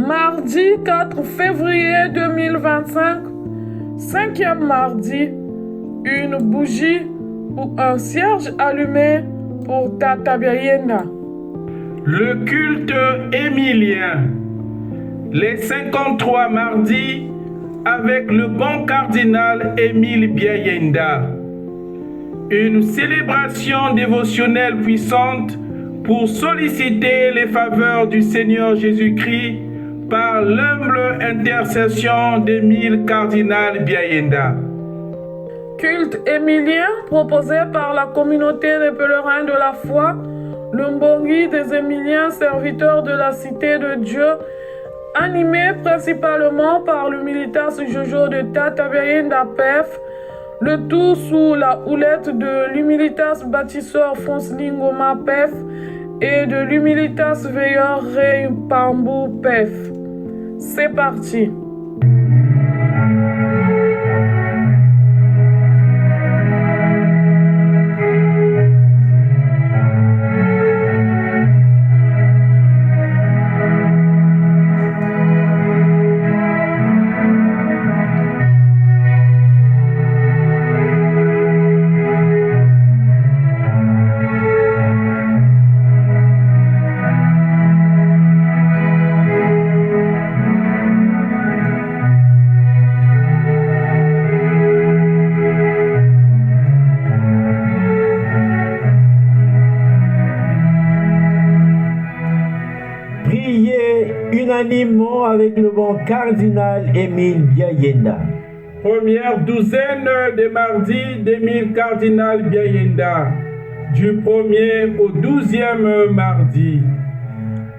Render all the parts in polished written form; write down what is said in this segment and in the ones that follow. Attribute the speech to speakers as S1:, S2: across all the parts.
S1: Mardi 4 février 2025, cinquième mardi, une bougie ou un cierge allumé pour Tata Biayenda.
S2: Le culte émilien. Les 53 mardis avec le bon cardinal Émile Biayenda. Une célébration dévotionnelle puissante pour solliciter les faveurs du Seigneur Jésus-Christ par l'humble intercession d'Émile Cardinal Biayenda.
S1: Culte émilien proposé par la communauté des pèlerins de la foi, le Mbongi des Émiliens, serviteurs de la Cité de Dieu, animé principalement par l'Humilitas Jojo de Tata Biayenda PEF, le tout sous la houlette de l'Humilitas Bâtisseur Fonslingoma PEF et de l'Humilitas Veilleur Rey Pambou PEF. C'est parti.
S3: Unanimement avec le bon cardinal Émile Biayenda.
S2: Première douzaine des mardis d'Émile Cardinal Biayenda, du 1er au 12e mardi.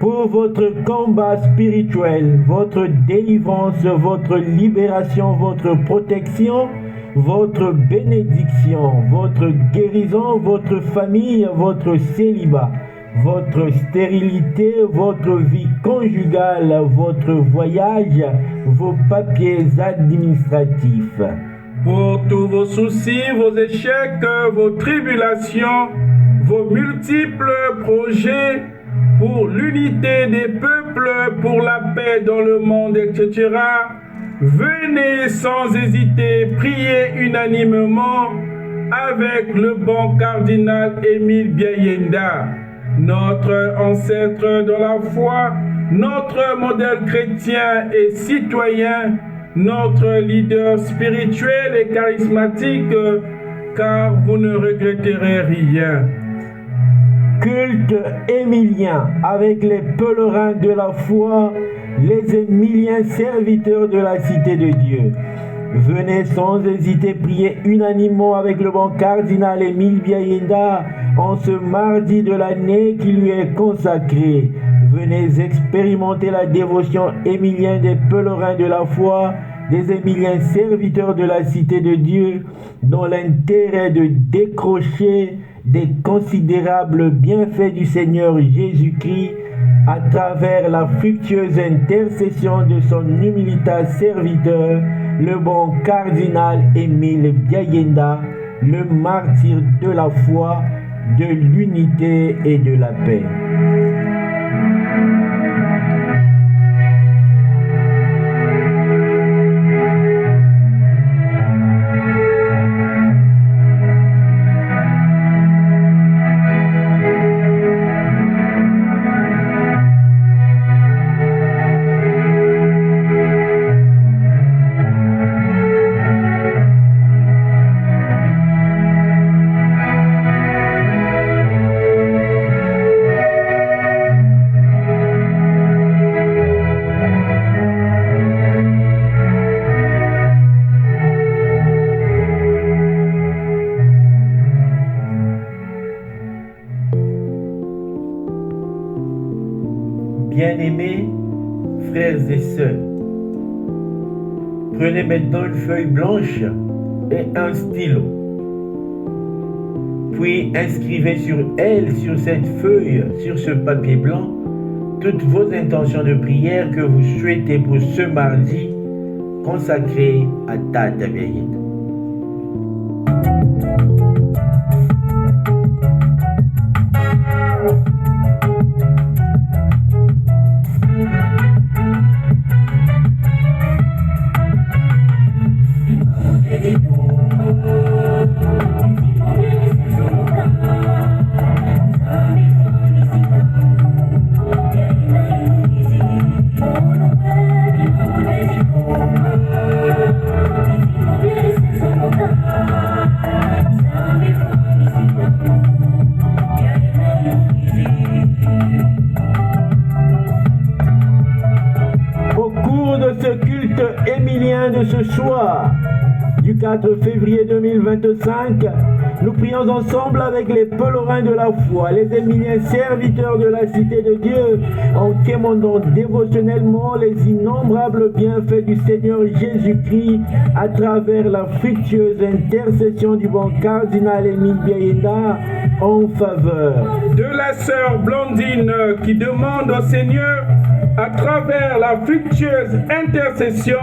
S3: Pour votre combat spirituel, votre délivrance, votre libération, votre protection, votre bénédiction, votre guérison, votre famille, votre célibat, votre stérilité, votre vie conjugale, votre voyage, vos papiers administratifs.
S2: Pour tous vos soucis, vos échecs, vos tribulations, vos multiples projets, pour l'unité des peuples, pour la paix dans le monde, etc. Venez sans hésiter prier unanimement avec le bon cardinal Émile Biayenda, notre ancêtre dans la foi, notre modèle chrétien et citoyen, notre leader spirituel et charismatique, car vous ne regretterez rien.
S3: Culte émilien avec les pèlerins de la foi, les Émiliens serviteurs de la Cité de Dieu. Venez sans hésiter prier unanimement avec le bon cardinal Émile Biayenda en ce mardi de l'année qui lui est consacré. Venez expérimenter la dévotion émilienne des pèlerins de la foi, des Émiliens serviteurs de la Cité de Dieu, dans l'intérêt de décrocher des considérables bienfaits du Seigneur Jésus-Christ à travers la fructueuse intercession de son humilitas serviteur, le bon cardinal Émile Biayenda, le martyr de la foi, de l'unité et de la paix. Bien-aimés frères et sœurs, prenez maintenant une feuille blanche et un stylo. Puis inscrivez sur cette feuille, sur ce papier blanc, toutes vos intentions de prière que vous souhaitez pour ce mardi consacré à Tata Biayenda. de ce soir, du 4 février 2025, nous prions ensemble avec les pèlerins de la foi, les Émiliens serviteurs de la cité de Dieu, en témoignant dévotionnellement les innombrables bienfaits du Seigneur Jésus-Christ à travers la fructueuse intercession du bon cardinal Émile Biayenda en faveur
S2: de la sœur Blandine qui demande au Seigneur, à travers la fructueuse intercession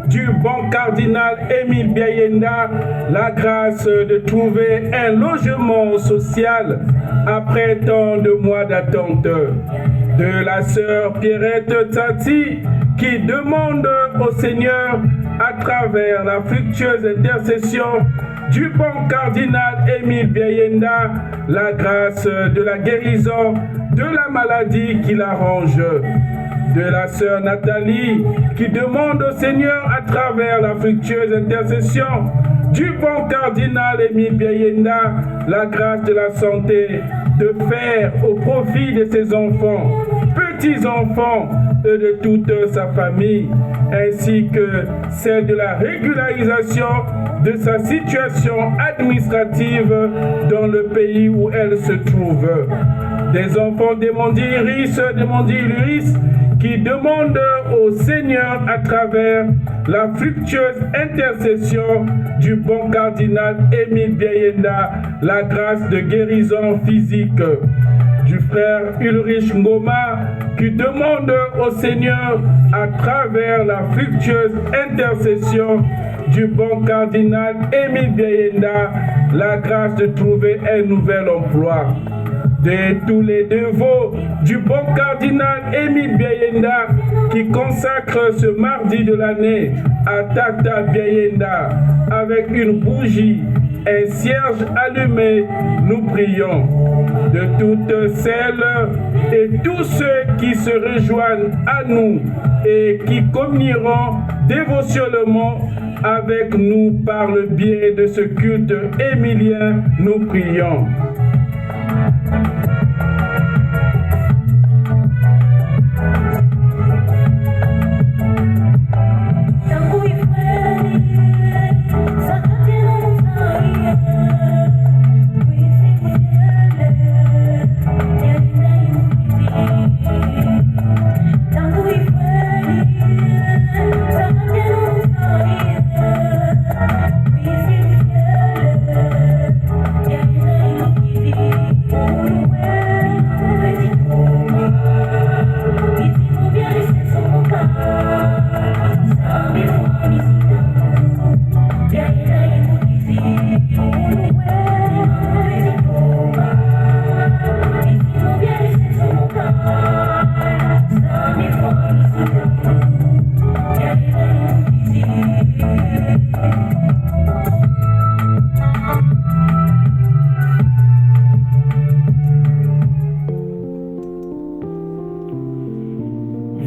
S2: du bon cardinal Émile Biayenda, la grâce de trouver un logement social après tant de mois d'attente. De la sœur Pierrette Tati qui demande au Seigneur, à travers la fructueuse intercession du bon cardinal Émile Biayenda, la grâce de la guérison de la maladie qui l'arrange. De la sœur Nathalie qui demande au Seigneur, à travers la fructueuse intercession du bon cardinal Émile Biayenda, la grâce de la santé de faire au profit de ses enfants, petits-enfants et de toute sa famille, ainsi que celle de la régularisation de sa situation administrative dans le pays où elle se trouve. Des enfants d'Emondi Iris, d'Emondi Luis, qui demandent au Seigneur, à travers la fructueuse intercession du bon cardinal Émile Biayenda, la grâce de guérison physique. Du frère Ulrich Ngoma qui demande au Seigneur, à travers la fructueuse intercession du bon cardinal Émile Biayenda, la grâce de trouver un nouvel emploi. De tous les dévots du bon cardinal Émile Biayenda qui consacre ce mardi de l'année à Tata Biayenda avec une bougie, un cierge allumé, nous prions. De toutes celles et tous ceux qui se rejoignent à nous et qui communieront dévotionnellement avec nous par le biais de ce culte émilien, nous prions.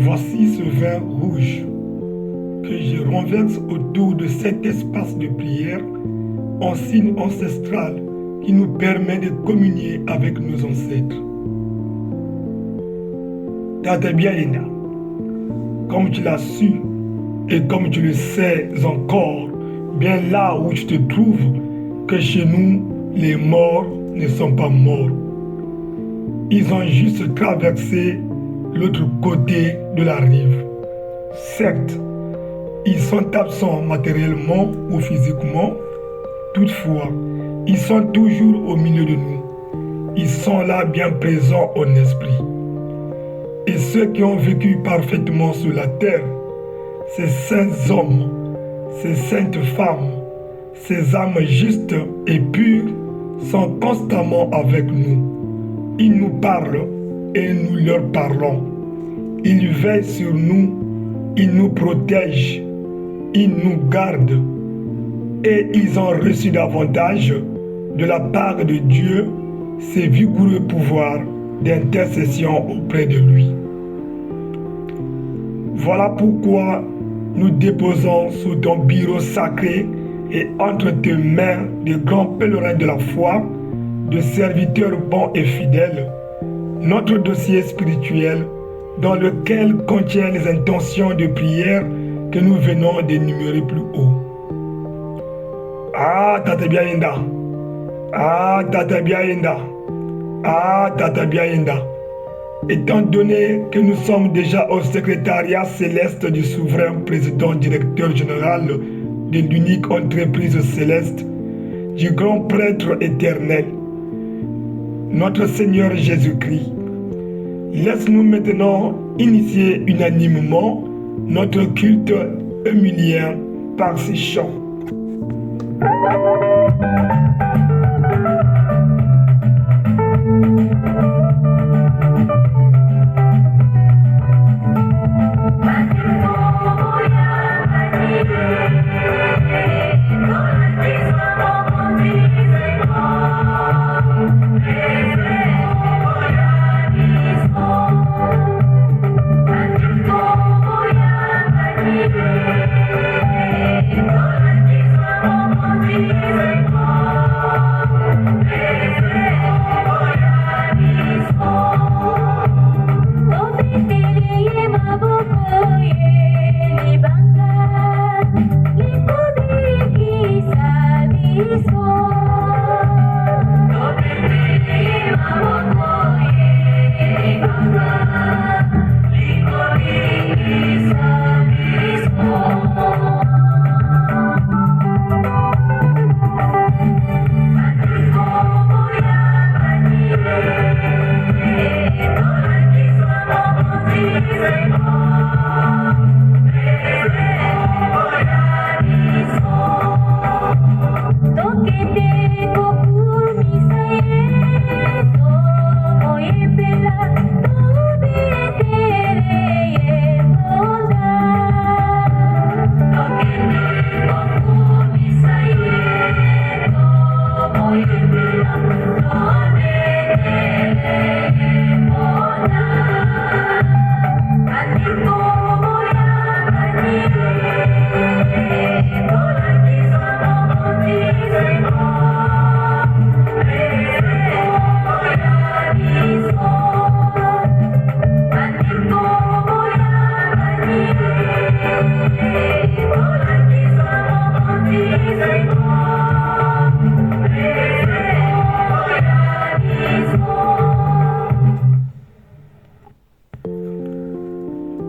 S4: Voici ce vin rouge que je renverse autour de cet espace de prière en signe ancestral qui nous permet de communier avec nos ancêtres. Tata Biayenda, comme tu l'as su et comme tu le sais encore, bien là où tu te trouves, que chez nous, les morts ne sont pas morts. Ils ont juste traversé l'autre côté de la rive. Certes, ils sont absents matériellement ou physiquement, toutefois, ils sont toujours au milieu de nous. Ils sont là bien présents en esprit. Et ceux qui ont vécu parfaitement sur la terre, ces saints hommes, ces saintes femmes, ces âmes justes et pures sont constamment avec nous. Ils nous parlent et nous leur parlons. Ils veillent sur nous, ils nous protègent, ils nous gardent et ils ont reçu davantage de la part de Dieu ses vigoureux pouvoirs d'intercession auprès de lui. Voilà pourquoi nous déposons sous ton bureau sacré et entre tes mains de grands pèlerins de la foi, de serviteurs bons et fidèles, notre dossier spirituel dans lequel contient les intentions de prière que nous venons d'énumérer plus haut. Ah, Tata Biaïnda. Ah, Tata Biaïnda. Ah, Tata Biaïnda. Étant donné que nous sommes déjà au secrétariat céleste du souverain président directeur général de l'unique entreprise céleste, du grand prêtre éternel, notre Seigneur Jésus-Christ, laisse-nous maintenant initier unanimement notre culte émilien par ces chants.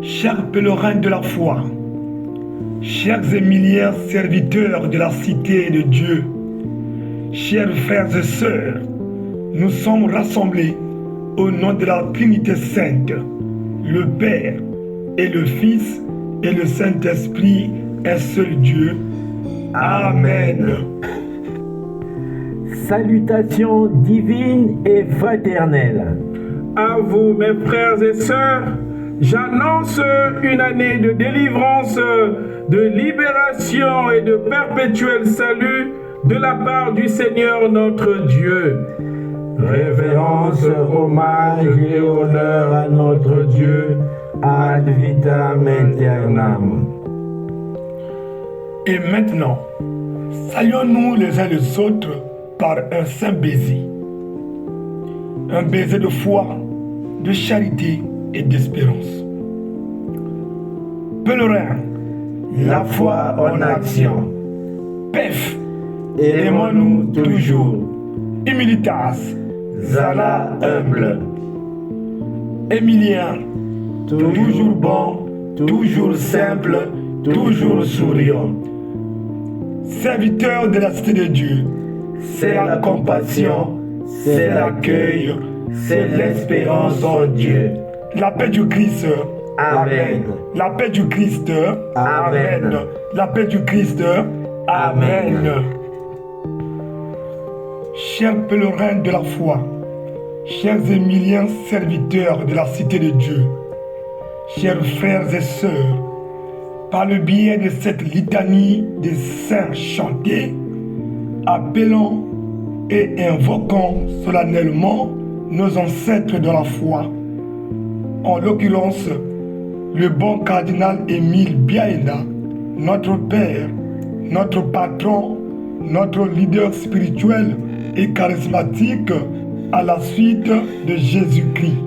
S4: Chers pèlerins de la foi, chers émiliens serviteurs de la cité de Dieu, chers frères et sœurs, nous sommes rassemblés au nom de la Trinité Sainte, le Père et le Fils et le Saint-Esprit, un seul Dieu. Amen.
S3: Salutations divines et fraternelles.
S2: À vous, mes frères et sœurs, j'annonce une année de délivrance, de libération et de perpétuel salut de la part du Seigneur notre Dieu.
S3: Révérence, hommage et honneur à notre Dieu, ad vitam aeternam.
S4: Et maintenant, saluons-nous les uns les autres par un saint baiser. Un baiser de foi, de charité et d'espérance. Pèlerin, la foi en action. Pef, aimons-nous toujours. Humilitas, Zala humble. Émilien, toujours bon, toujours simple, toujours souriant. Serviteur de la cité de Dieu, c'est la compassion, c'est l'accueil, c'est l'espérance en Dieu. La paix du Christ.
S3: Amen.
S4: La paix du Christ.
S3: Amen.
S4: La paix du Christ. Amen. Chers pèlerins de la foi, chers émiliens serviteurs de la cité de Dieu, chers frères et sœurs, par le biais de cette litanie des saints chantés, appelons et invoquons solennellement nos ancêtres de la foi. En l'occurrence, le bon cardinal Émile Biaïnda, notre Père, notre patron, notre leader spirituel et charismatique à la suite de Jésus-Christ.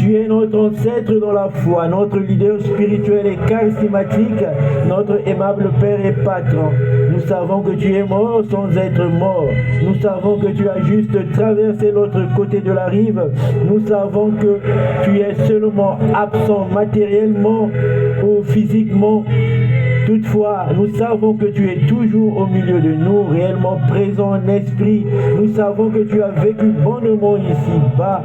S3: Tu es notre ancêtre dans la foi, notre leader spirituel et charismatique, notre aimable Père et Patron. Nous savons que tu es mort sans être mort. Nous savons que tu as juste traversé l'autre côté de la rive. Nous savons que tu es seulement absent matériellement ou physiquement. Toutefois, nous savons que tu es toujours au milieu de nous, réellement présent en esprit. Nous savons que tu as vécu bonnement ici-bas.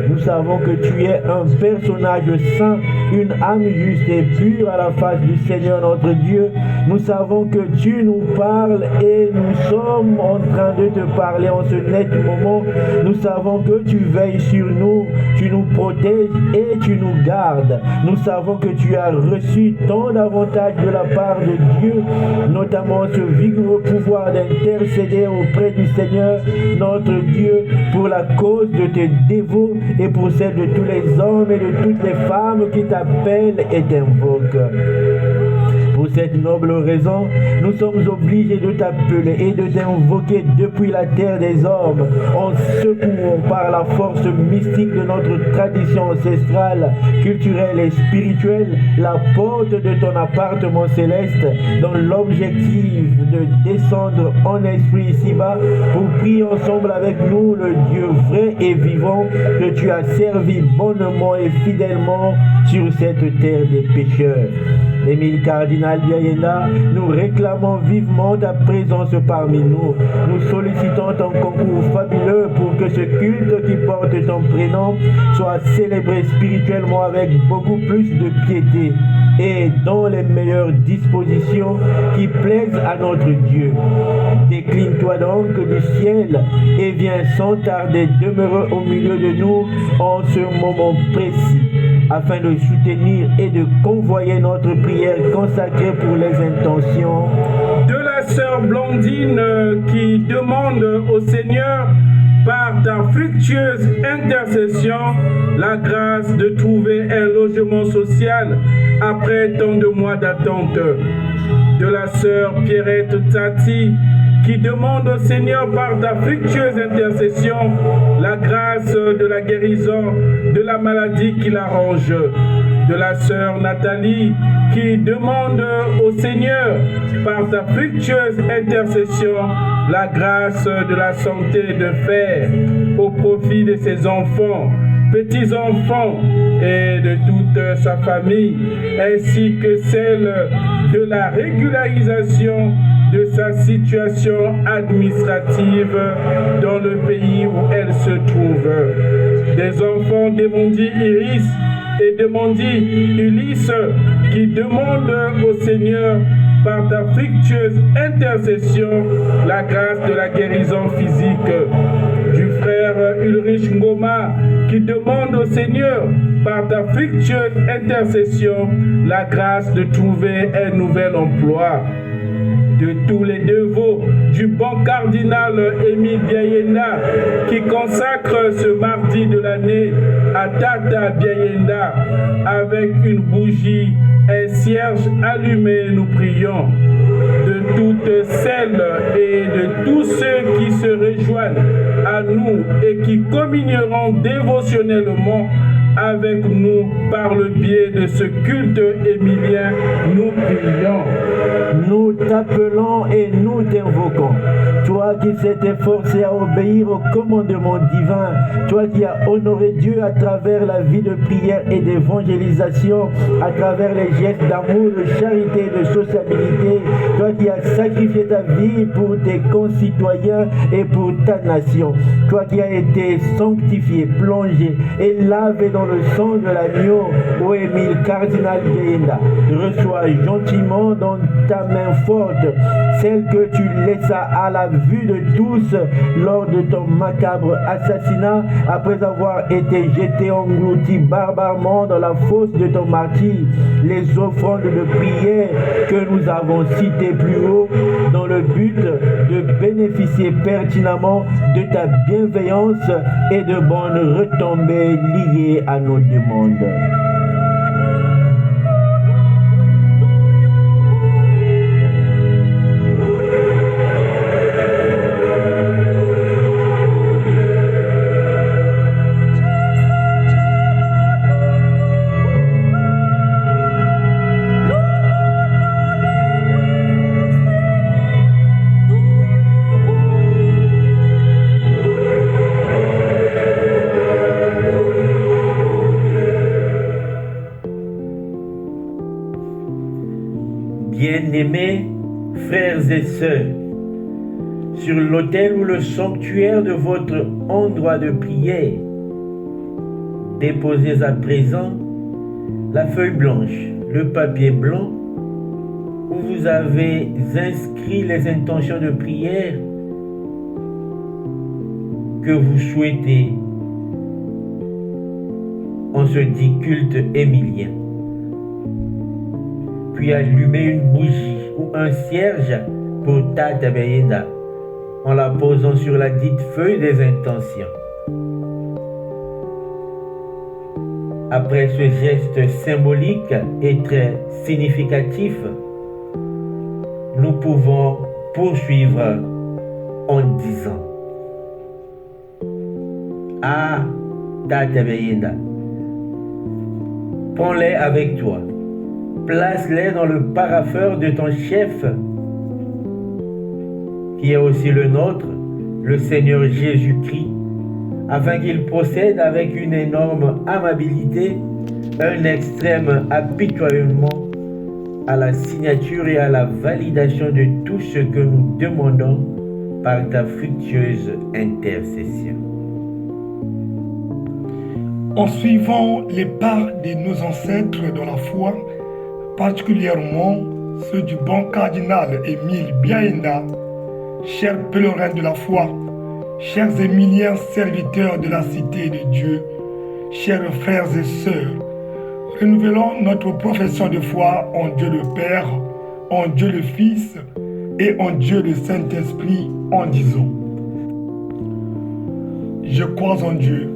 S3: Nous savons que tu es un personnage saint, une âme juste et pure à la face du Seigneur notre Dieu. Nous savons que tu nous parles et nous sommes en train de te parler en ce net moment. Nous savons que tu veilles sur nous, tu nous protèges et tu nous gardes. Nous savons que tu as reçu tant d'avantages de la part de Dieu, notamment ce vigoureux pouvoir d'intercéder auprès du Seigneur notre Dieu pour la cause de tes dévots et pour celle de tous les hommes et de toutes les femmes qui t'appellent et t'invoquent. Pour cette noble raison, nous sommes obligés de t'appeler et de t'invoquer depuis la terre des hommes, en secourant par la force mystique de notre tradition ancestrale, culturelle et spirituelle, la porte de ton appartement céleste, dans l'objectif de descendre en esprit ici-bas pour prier ensemble avec nous le Dieu vrai et vivant que tu as servi bonnement et fidèlement sur cette terre des pécheurs. Émile Cardinal Biayenda, nous réclamons vivement ta présence parmi nous. Nous sollicitons ton concours fabuleux pour que ce culte qui porte ton prénom soit célébré spirituellement avec beaucoup plus de piété et dans les meilleures dispositions qui plaisent à notre Dieu. Décline-toi donc du ciel et viens sans tarder demeurer au milieu de nous en ce moment précis, afin de soutenir et de convoyer notre prière consacrée pour les intentions
S2: de la sœur Blandine qui demande au Seigneur par ta fructueuse intercession la grâce de trouver un logement social après tant de mois d'attente. De la sœur Pierrette Tati qui demande au Seigneur par ta fructueuse intercession la grâce de la guérison de la maladie qui l'arrange. De la sœur Nathalie qui demande au Seigneur par ta fructueuse intercession la grâce de la santé de fer au profit de ses enfants, petits-enfants et de toute sa famille, ainsi que celle de la régularisation de sa situation administrative dans le pays où elle se trouve. Des enfants d'Emondi Iris et d'Emondi Ulysse qui demandent au Seigneur par ta fructueuse intercession la grâce de la guérison physique. Du frère Ulrich Ngoma qui demande au Seigneur par ta fructueuse intercession la grâce de trouver un nouvel emploi. De tous les dévots du bon cardinal Émile Biayenda qui consacre ce mardi de l'année à Tata Biayenda avec une bougie, un cierge allumé, nous prions. De toutes celles et de tous ceux qui se rejoignent à nous et qui communieront dévotionnellement avec nous par le biais de ce culte émilien, nous prions.
S3: Nous t'appelons et nous t'invoquons. Toi qui s'es efforcé à obéir au commandement divin, toi qui as honoré Dieu à travers la vie de prière et d'évangélisation, à travers les gestes d'amour, de charité, de sociabilité, toi qui as sacrifié ta vie pour tes concitoyens et pour ta nation, toi qui as été sanctifié, plongé et lavé dans le sang de l'agneau, ô Émile Cardinal Biayenda, reçois gentiment dans ta main forte, celle que tu laissas à la vue de tous lors de ton macabre assassinat, après avoir été jeté englouti barbarement dans la fosse de ton martyr, les offrandes de prière que nous avons citées plus haut, dans le but de bénéficier pertinemment de ta bienveillance et de bonnes retombées liées à nos demandes. Bien-aimés frères et sœurs, sur l'autel ou le sanctuaire de votre endroit de prière, déposez à présent la feuille blanche, le papier blanc où vous avez inscrit les intentions de prière que vous souhaitez en ce dit culte émilien. Puis allumez une bougie ou un cierge pour Tata Beyenda en la posant sur la dite feuille des intentions. Après ce geste symbolique et très significatif, nous pouvons poursuivre en disant: Ah, Tata Beyenda, prends-les avec toi, place-les dans le parapheur de ton chef, qui est aussi le nôtre, le Seigneur Jésus-Christ, afin qu'il procède avec une énorme amabilité, un extrême apitoiement à la signature et à la validation de tout ce que nous demandons par ta fructueuse intercession.
S4: En suivant les pas de nos ancêtres dans la foi, particulièrement ceux du bon cardinal Émile Beyenda, chers pèlerins de la foi, chers Émiliens serviteurs de la cité de Dieu, chers frères et sœurs, renouvelons notre profession de foi en Dieu le Père, en Dieu le Fils et en Dieu le Saint-Esprit en disant: Je crois en Dieu,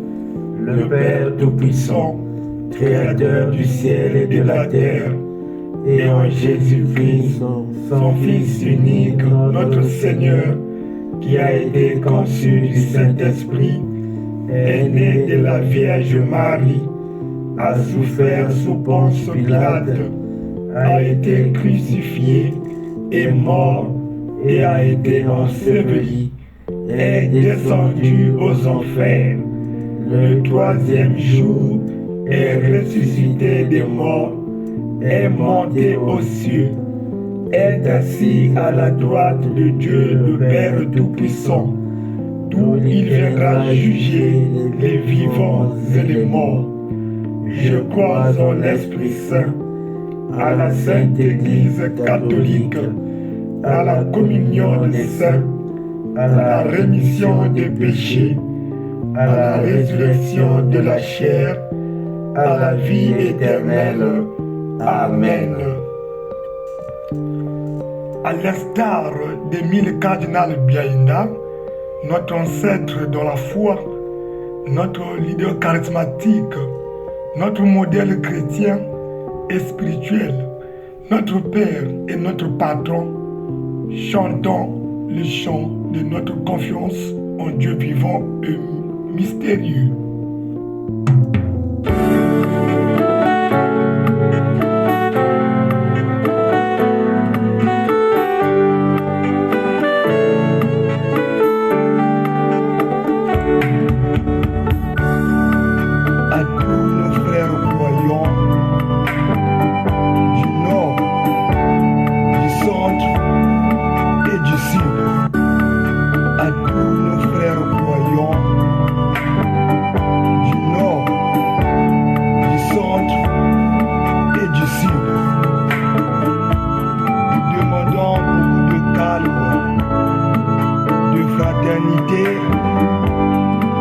S3: Le Père Tout-Puissant, Créateur du ciel et de la terre, et en Jésus-Christ, son Fils unique, notre Seigneur, qui a été conçu du Saint-Esprit, est né de la Vierge Marie, a souffert sous Ponce Pilate, a été crucifié, est mort et a été enseveli, est descendu aux enfers. Le troisième jour est ressuscité des morts, est monté aux cieux, est assis à la droite de Dieu le Père Tout-Puissant, d'où il viendra juger les vivants et les morts. Je crois en l'Esprit Saint, à la Sainte Église catholique, à la communion des saints, à la rémission des péchés, à la résurrection de la chair, à la vie éternelle. Amen.
S4: À l'instar d'Émile Cardinal Beyenda, notre ancêtre dans la foi, notre leader charismatique, notre modèle chrétien et spirituel, notre Père et notre Patron, chantons le chant de notre confiance en Dieu vivant et mystérieux.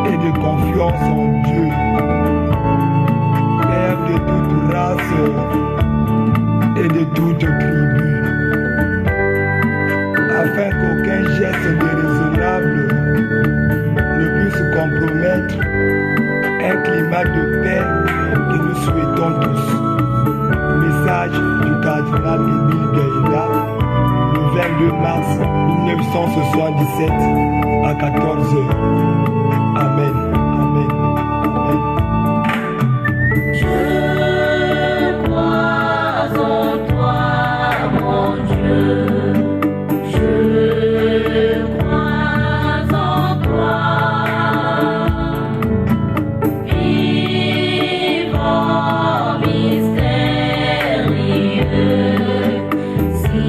S4: Et de confiance en Dieu, Père de toute race et de toute tribu, afin qu'aucun geste déraisonnable ne puisse compromettre un climat de paix que nous souhaitons tous. Message du cardinal Émile Beyenda, le 22 mars 1977 à 14h. Amen. Amen. Amen.
S5: Je crois en toi, mon Dieu. Je crois en toi. Vivant mystérieux, si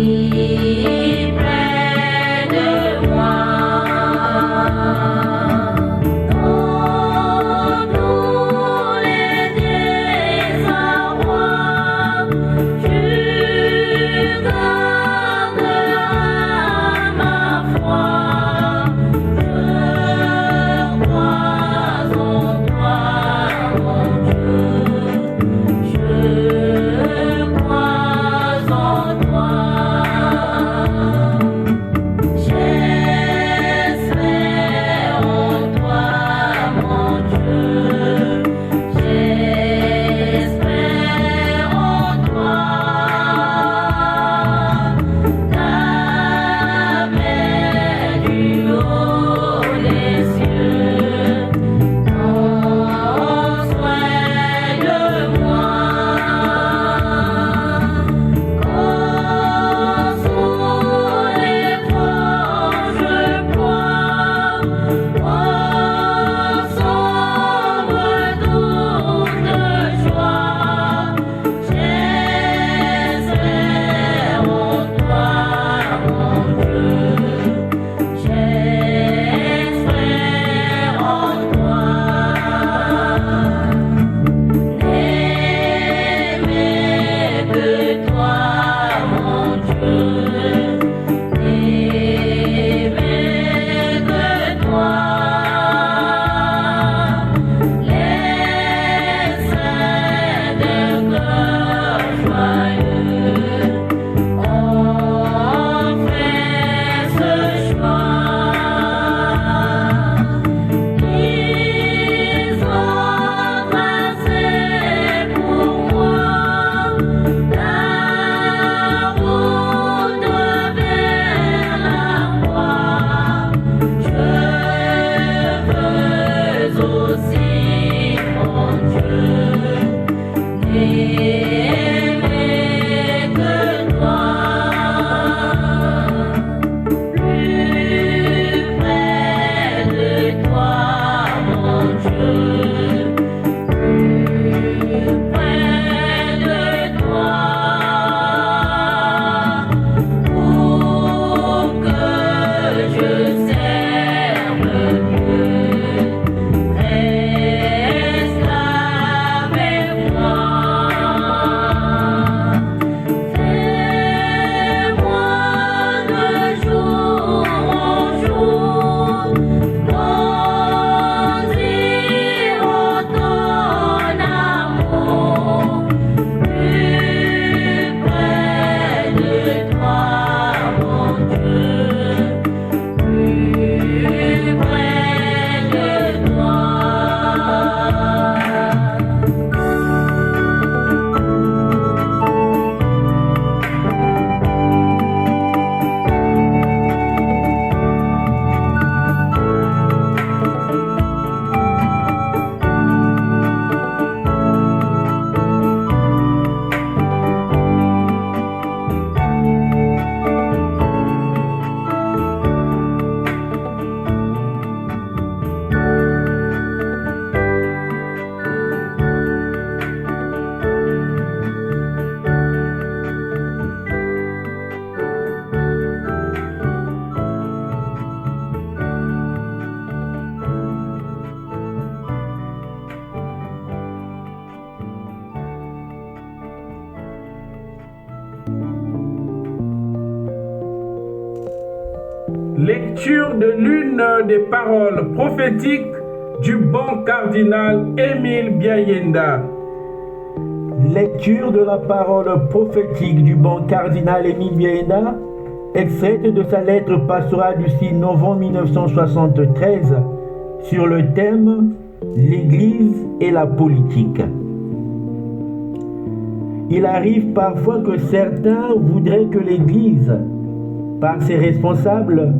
S2: Lecture de l'une des paroles prophétiques du bon cardinal Émile Biayenda.
S3: Lecture de la parole prophétique du bon cardinal Émile Biayenda, extraite de sa lettre pastorale du 6 novembre 1973 sur le thème « L'Église et la politique ». Il arrive parfois que certains voudraient que l'Église, par ses responsables,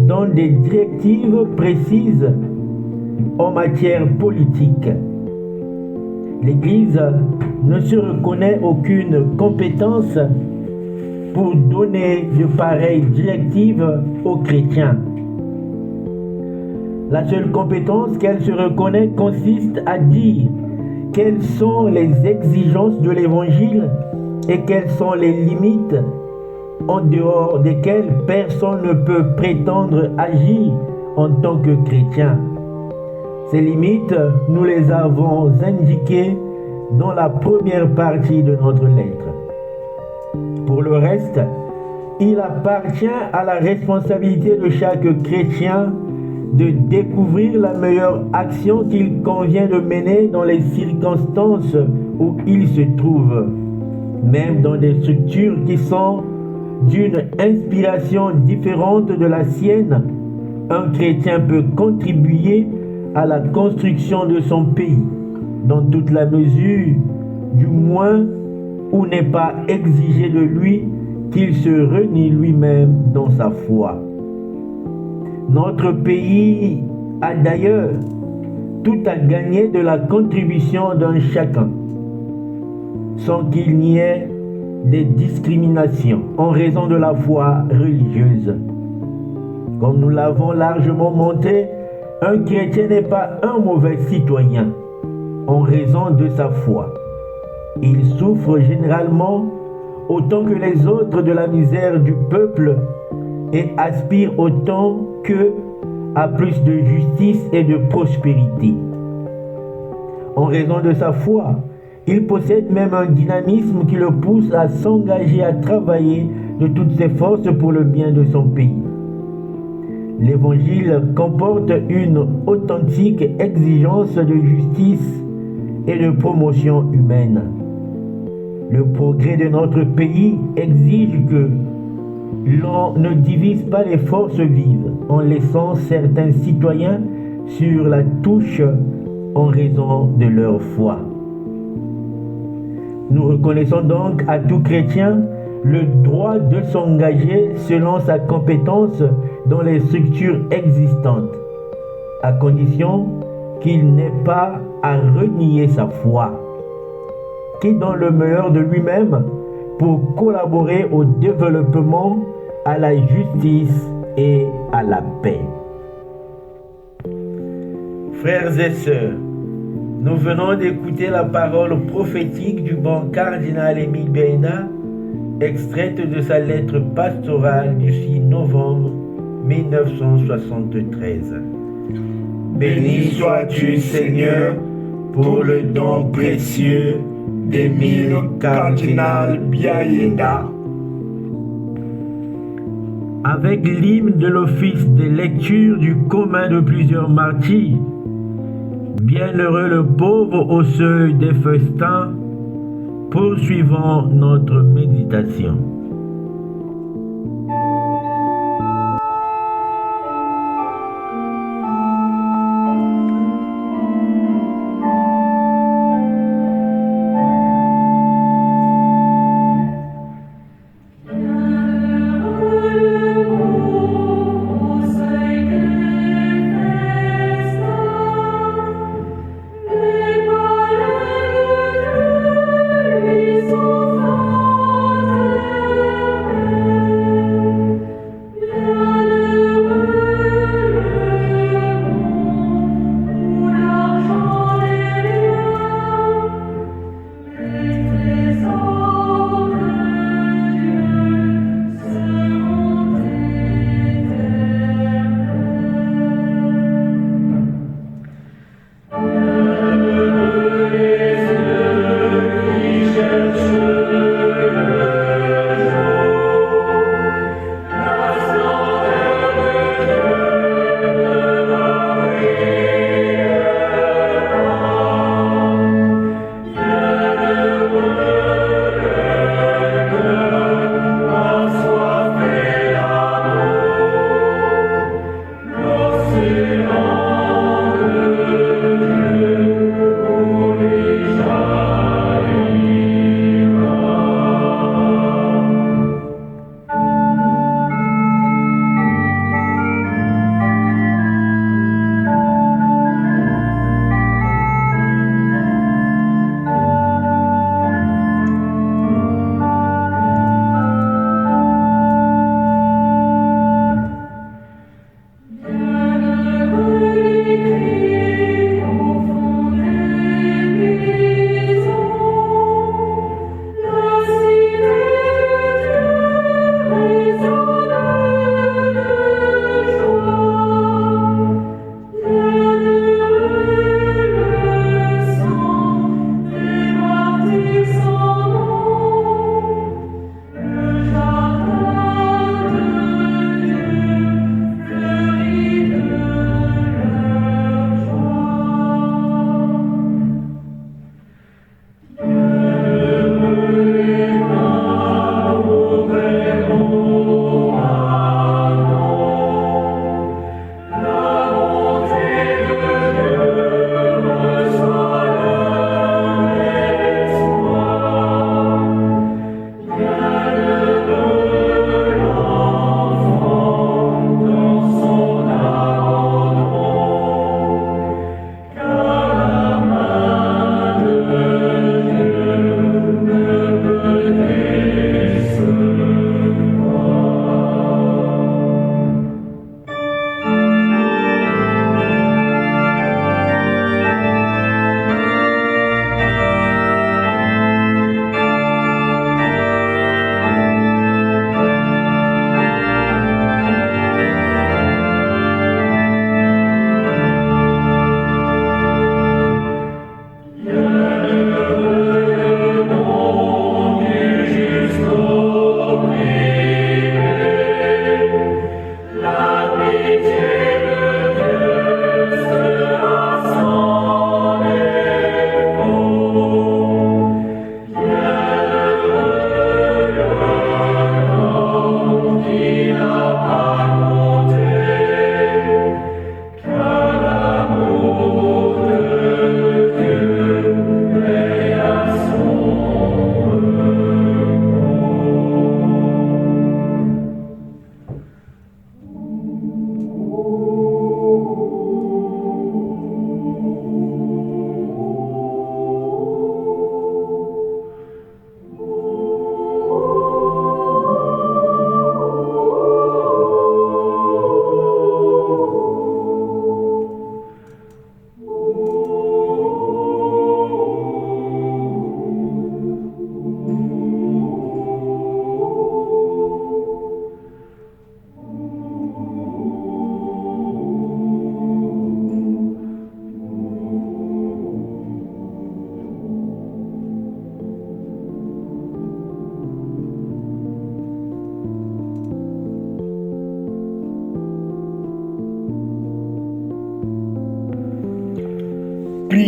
S3: donne des directives précises en matière politique. L'Église ne se reconnaît aucune compétence pour donner de pareilles directives aux chrétiens. La seule compétence qu'elle se reconnaît consiste à dire quelles sont les exigences de l'Évangile et quelles sont les limites en dehors desquelles personne ne peut prétendre agir en tant que chrétien. Ces limites, nous les avons indiquées dans la première partie de notre lettre. Pour le reste, il appartient à la responsabilité de chaque chrétien de découvrir la meilleure action qu'il convient de mener dans les circonstances où il se trouve, même dans des structures qui sont d'une inspiration différente de la sienne. Un chrétien peut contribuer à la construction de son pays, dans toute la mesure, du moins, où n'est pas exigé de lui qu'il se renie lui-même dans sa foi. Notre pays a d'ailleurs tout à gagner de la contribution d'un chacun, sans qu'il n'y ait des discriminations en raison de la foi religieuse. Comme nous l'avons largement montré, un chrétien n'est pas un mauvais citoyen en raison de sa foi. Il souffre généralement autant que les autres de la misère du peuple et aspire autant qu'eux à plus de justice et de prospérité. En raison de sa foi, il possède même un dynamisme qui le pousse à s'engager à travailler de toutes ses forces pour le bien de son pays. L'Évangile comporte une authentique exigence de justice et de promotion humaine. Le progrès de notre pays exige que l'on ne divise pas les forces vives en laissant certains citoyens sur la touche en raison de leur foi. Nous reconnaissons donc à tout chrétien le droit de s'engager selon sa compétence dans les structures existantes, à condition qu'il n'ait pas à renier sa foi. qui donne le meilleur de lui-même pour collaborer au développement, à la justice et à la paix. Frères et sœurs, nous venons d'écouter la parole prophétique du bon cardinal Émile Biaïna, extraite de sa lettre pastorale du 6 novembre 1973. Béni sois-tu, Seigneur, pour le don précieux d'Émile cardinal Biaïna. Avec l'hymne de l'office des lectures du commun de plusieurs martyrs, bienheureux le pauvre au seuil des festins, poursuivons notre méditation.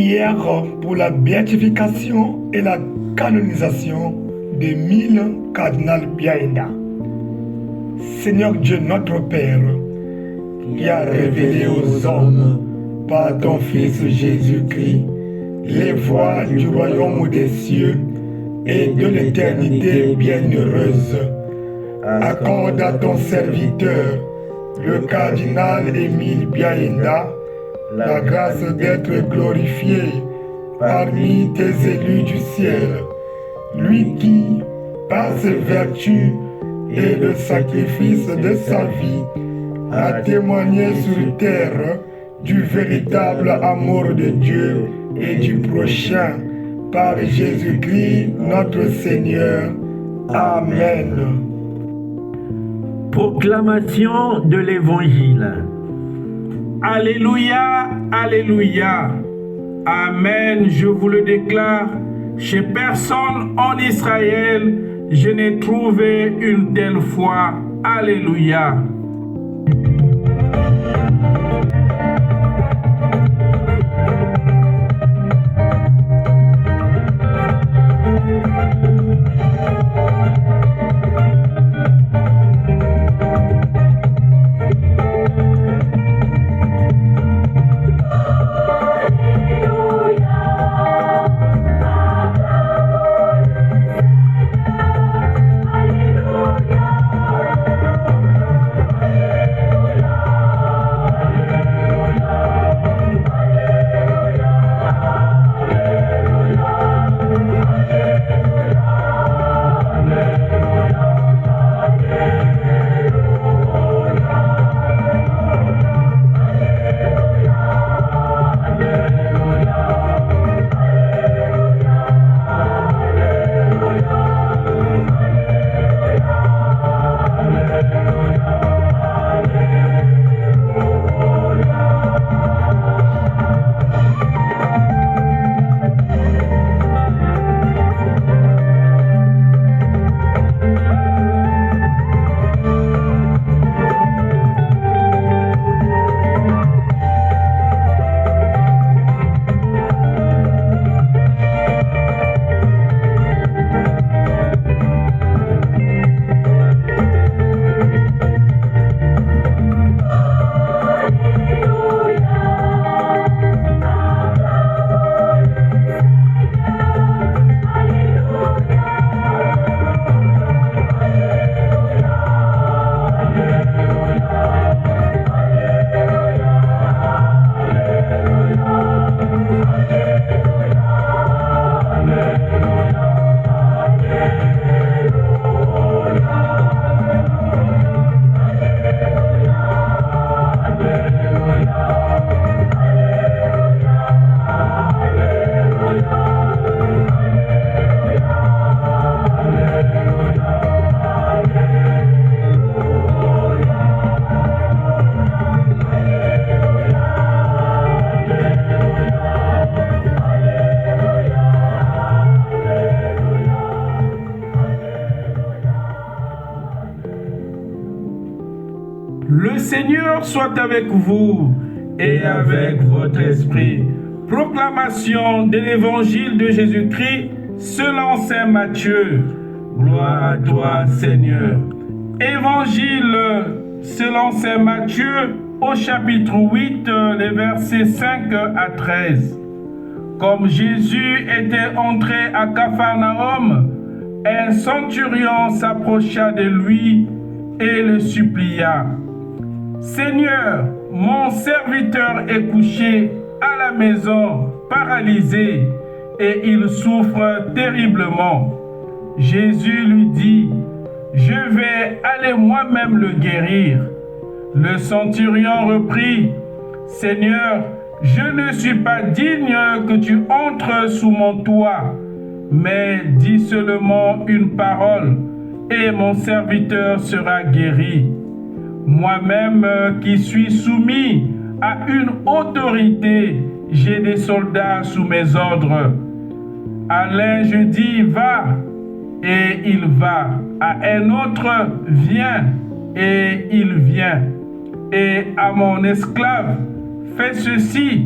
S4: Prière pour la béatification et la canonisation d'Émile Cardinal Biaenda. Seigneur Dieu notre Père, qui a révélé aux hommes par ton Fils Jésus-Christ les voies du royaume des cieux et de l'éternité bienheureuse, accorde à ton serviteur, le cardinal Émile Biaenda, la grâce d'être glorifié parmi tes élus du ciel, lui qui, par ses vertus et le sacrifice de sa vie, a témoigné sur terre du véritable amour de Dieu et du prochain, par Jésus-Christ notre Seigneur. Amen.
S3: Proclamation de l'Évangile.
S2: Alléluia, Alléluia. Amen, je vous le déclare, chez personne en Israël, je n'ai trouvé une telle foi. Alléluia. Le Seigneur soit avec vous et avec votre esprit. Proclamation de l'évangile de Jésus-Christ selon saint Matthieu. Gloire à toi, Seigneur. Évangile selon saint Matthieu au chapitre 8, les versets 5 à 13. Comme Jésus était entré à Capharnaüm, un centurion s'approcha de lui et le supplia. Seigneur, mon serviteur est couché à la maison, paralysé, et il souffre terriblement. Jésus lui dit, je vais aller moi-même le guérir. Le centurion reprit, Seigneur, je ne suis pas digne que tu entres sous mon toit, mais dis seulement une parole, et mon serviteur sera guéri. Moi-même qui suis soumis à une autorité, j'ai des soldats sous mes ordres. À l'un je dis va, et il va. À un autre viens, et il vient. Et à mon esclave fais ceci,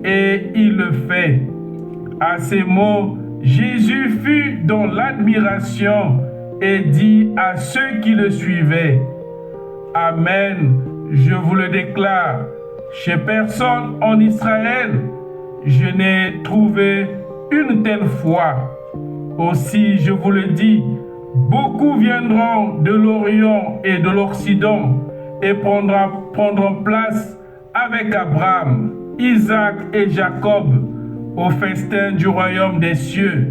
S2: et il le fait. À ces mots, Jésus fut dans l'admiration et dit à ceux qui le suivaient, « Amen, je vous le déclare, chez personne en Israël, je n'ai trouvé une telle foi. Aussi, je vous le dis, beaucoup viendront de l'Orient et de l'Occident et prendront place avec Abraham, Isaac et Jacob au festin du royaume des cieux.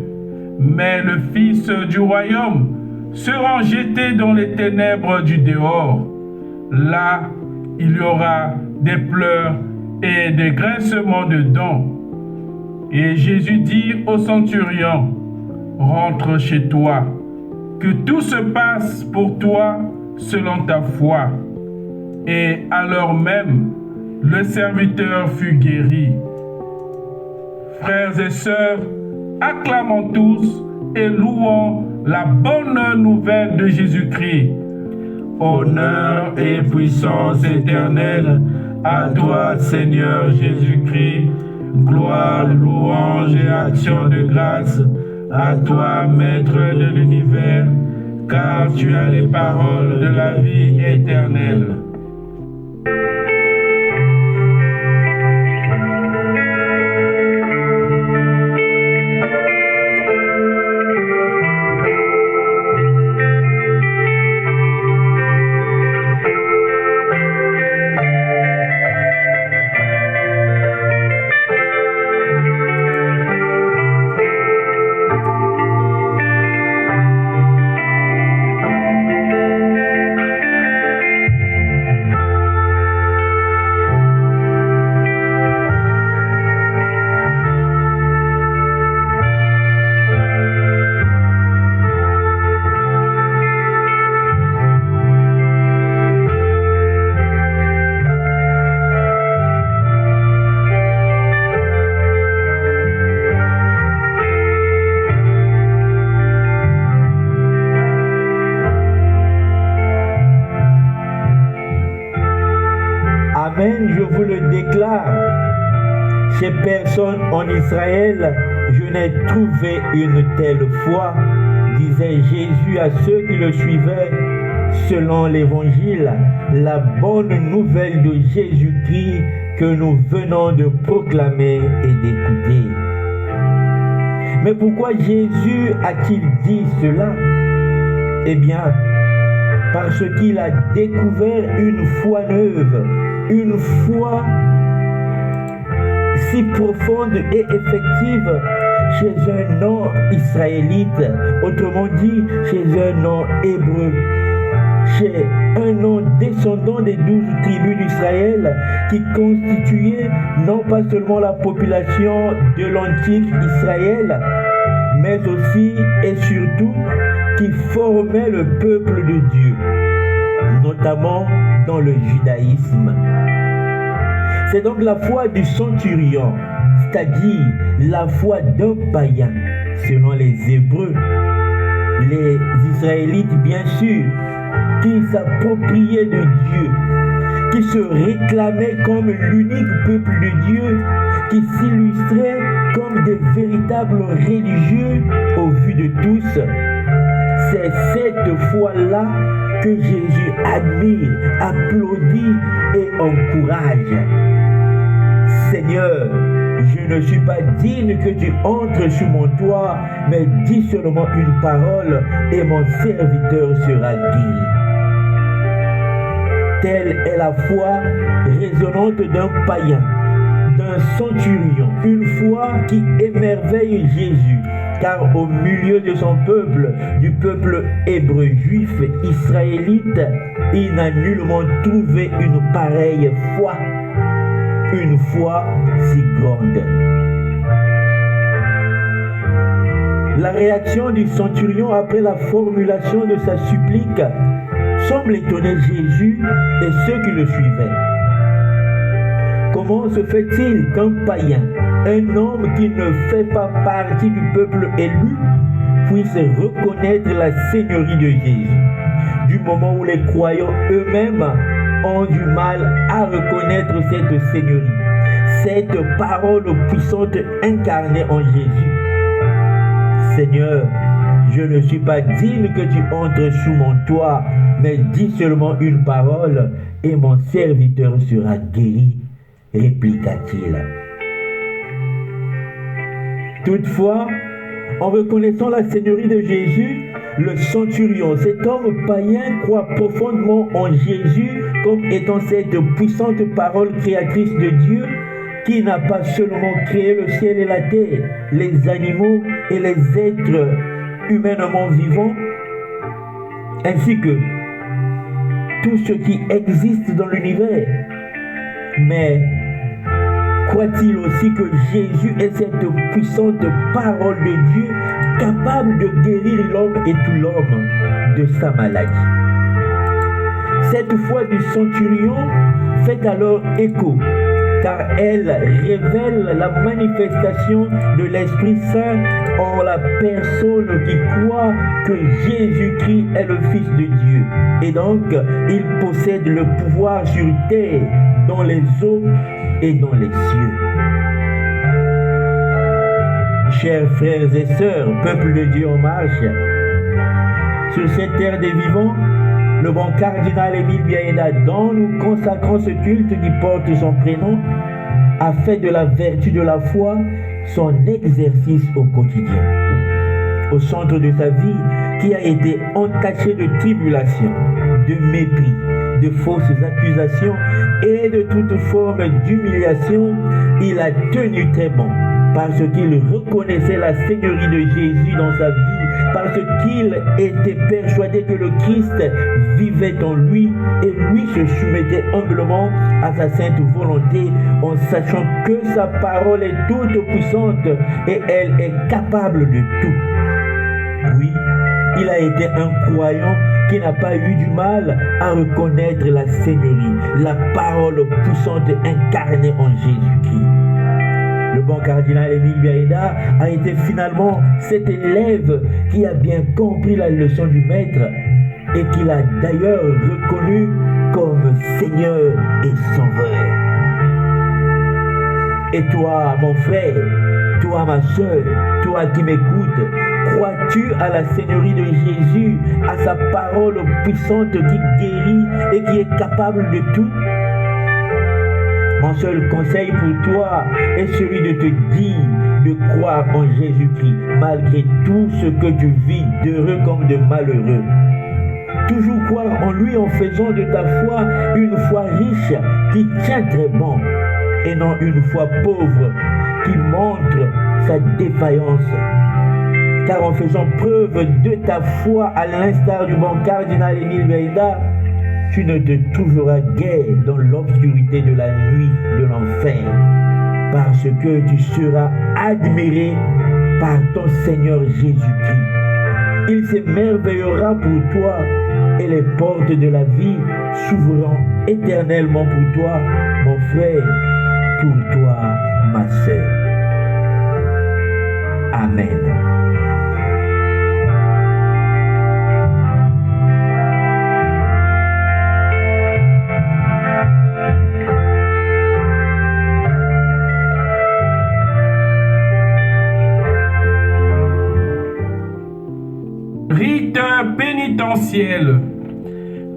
S2: Mais le Fils du royaume sera jeté dans les ténèbres du dehors. Là, il y aura des pleurs et des grincements de dents. » Et Jésus dit au centurion, « Rentre chez toi, que tout se passe pour toi selon ta foi. » Et à l'heure même, le serviteur fut guéri. Frères et sœurs, acclamons tous et louons la bonne nouvelle de Jésus-Christ. Honneur et puissance éternelle à toi, Seigneur Jésus-Christ. Gloire, louange et action de grâce à toi, Maître de l'univers, car tu as les paroles de la vie éternelle.
S3: Amen, je vous le déclare, chez personne en Israël, je n'ai trouvé une telle foi, disait Jésus à ceux qui le suivaient, selon l'Évangile, la bonne nouvelle de Jésus-Christ que nous venons de proclamer et d'écouter. Mais pourquoi Jésus a-t-il dit cela? Eh bien, parce qu'il a découvert une foi neuve, une foi si profonde et effective chez un non-israélite, autrement dit, chez un non-hébreu, chez un non-descendant des 12 tribus d'Israël qui constituaient non pas seulement la population de l'antique Israël, mais aussi et surtout qui formait le peuple de Dieu, notamment dans le judaïsme. C'est donc la foi du centurion, c'est-à-dire la foi d'un païen, selon les Hébreux, les Israélites bien sûr, qui s'appropriaient de Dieu, qui se réclamaient comme l'unique peuple de Dieu, qui s'illustraient comme des véritables religieux au vu de tous. C'est cette foi-là que Jésus admire, applaudit et encourage. Seigneur, je ne suis pas digne que tu entres sous mon toit, mais dis seulement une parole et mon serviteur sera guéri. Telle est la foi résonnante d'un païen, d'un centurion, une foi qui émerveille Jésus, car au milieu de son peuple, du peuple hébreu juif israélite, il n'a nullement trouvé une pareille foi, une foi si grande. La réaction du centurion après la formulation de sa supplique semble étonner Jésus et ceux qui le suivaient. Comment se fait-il qu'un païen, un homme qui ne fait pas partie du peuple élu, puisse reconnaître la seigneurie de Jésus, du moment où les croyants eux-mêmes ont du mal à reconnaître cette seigneurie, cette parole puissante incarnée en Jésus. Seigneur, je ne suis pas digne que tu entres sous mon toit, mais dis seulement une parole et mon serviteur sera guéri, répliqua-t-il. Toutefois, en reconnaissant la seigneurie de Jésus, le centurion, cet homme païen, croit profondément en Jésus comme étant cette puissante parole créatrice de Dieu qui n'a pas seulement créé le ciel et la terre, les animaux et les êtres humainement vivants, ainsi que tout ce qui existe dans l'univers. Mais croit-il aussi que Jésus est cette puissante parole de Dieu capable de guérir l'homme et tout l'homme de sa maladie? Cette foi du centurion fait alors écho, car elle révèle la manifestation de l'Esprit Saint en la personne qui croit que Jésus-Christ est le Fils de Dieu. Et donc, il possède le pouvoir sur terre, dans les eaux et dans les cieux. Chers frères et sœurs, peuple de Dieu en marche, sur cette terre des vivants, le bon cardinal Émile Biaïna, dont nous consacrons ce culte qui porte son prénom, a fait de la vertu de la foi son exercice au quotidien. Au centre de sa vie, qui a été entachée de tribulations, de mépris, de fausses accusations et de toute forme d'humiliation, il a tenu très bon, parce qu'il reconnaissait la seigneurie de Jésus dans sa vie, parce qu'il était persuadé que le Christ vivait en lui et lui se soumettait humblement à sa sainte volonté en sachant que sa parole est toute puissante et elle est capable de tout. Oui, il a été un croyant qui n'a pas eu du mal à reconnaître la seigneurie, la parole puissante incarnée en Jésus-Christ. Le bon cardinal Émile Biaïna a été finalement cet élève qui a bien compris la leçon du maître et qu'il a d'ailleurs reconnu comme Seigneur et Sauveur. Et toi, mon frère, toi, ma soeur, toi qui m'écoutes, crois-tu à la seigneurie de Jésus, à sa parole puissante qui guérit et qui est capable de tout? Mon seul conseil pour toi est celui de te dire de croire en Jésus-Christ, malgré tout ce que tu vis, d'heureux comme de malheureux. Toujours croire en lui en faisant de ta foi une foi riche qui tient très bon, et non une foi pauvre qui montre sa défaillance. Car en faisant preuve de ta foi, à l'instar du bon cardinal Émile Biaïna, tu ne te trouveras guère dans l'obscurité de la nuit de l'enfer, parce que tu seras admiré par ton Seigneur Jésus-Christ. Il s'émerveillera pour toi et les portes de la vie s'ouvriront éternellement pour toi, mon frère, pour toi, ma sœur. Amen.
S2: Rite pénitentiel.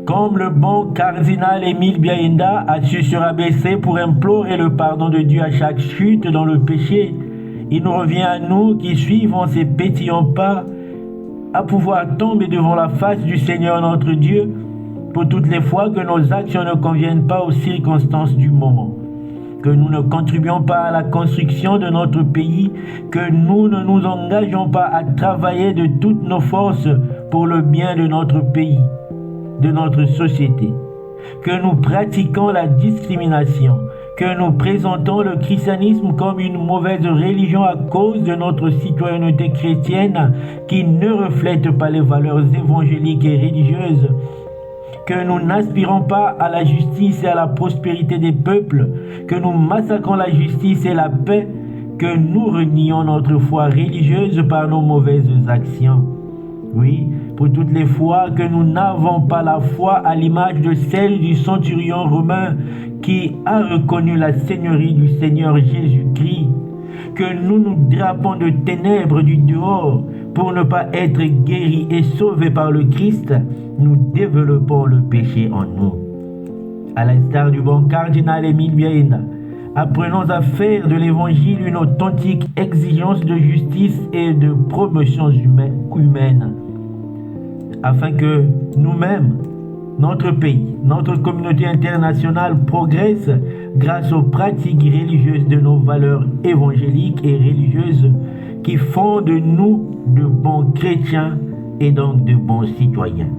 S3: Comme le bon cardinal Émile Biaïna a su se rabaisser pour implorer le pardon de Dieu à chaque chute dans le péché, il nous revient à nous qui suivons ces pétillants pas à pouvoir tomber devant la face du Seigneur notre Dieu pour toutes les fois que nos actions ne conviennent pas aux circonstances du moment, que nous ne contribuons pas à la construction de notre pays, que nous ne nous engageons pas à travailler de toutes nos forces pour le bien de notre pays, de notre société, que nous pratiquons la discrimination, que nous présentons le christianisme comme une mauvaise religion à cause de notre citoyenneté chrétienne qui ne reflète pas les valeurs évangéliques et religieuses, que nous n'aspirons pas à la justice et à la prospérité des peuples, que nous massacrons la justice et la paix, que nous renions notre foi religieuse par nos mauvaises actions. Oui, pour toutes les fois que nous n'avons pas la foi à l'image de celle du centurion romain qui a reconnu la seigneurie du Seigneur Jésus-Christ, que nous nous drapons de ténèbres du dehors pour ne pas être guéris et sauvés par le Christ, nous développons le péché en nous. À l'instar du bon cardinal Émile Biaïna, apprenons à faire de l'Évangile une authentique exigence de justice et de promotion humaine, afin que nous-mêmes, notre pays, notre communauté internationale progresse grâce aux pratiques religieuses de nos valeurs évangéliques et religieuses qui font de nous de bons chrétiens et donc de bons citoyens.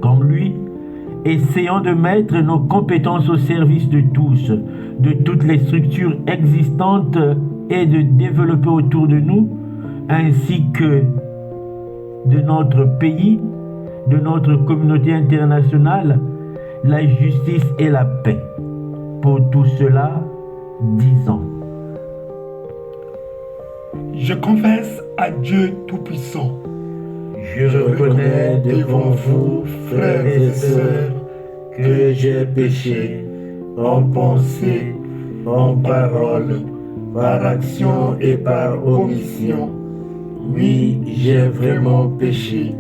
S3: Comme lui, essayons de mettre nos compétences au service de tous, de toutes les structures existantes et de développer autour de nous, ainsi que de notre pays, de notre communauté internationale, la justice et la paix. Pour tout cela, disons.
S4: Je confesse à Dieu Tout-Puissant.
S3: Je reconnais devant vous, frères et sœurs, que j'ai péché en pensée, en parole, par action et par omission. Oui, j'ai vraiment péché.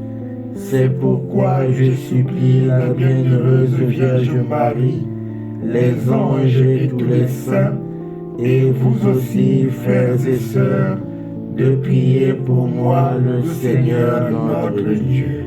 S3: C'est pourquoi je supplie la bienheureuse Vierge Marie, les anges et tous les saints, et vous aussi, frères et sœurs, de prier pour moi le Seigneur notre Dieu.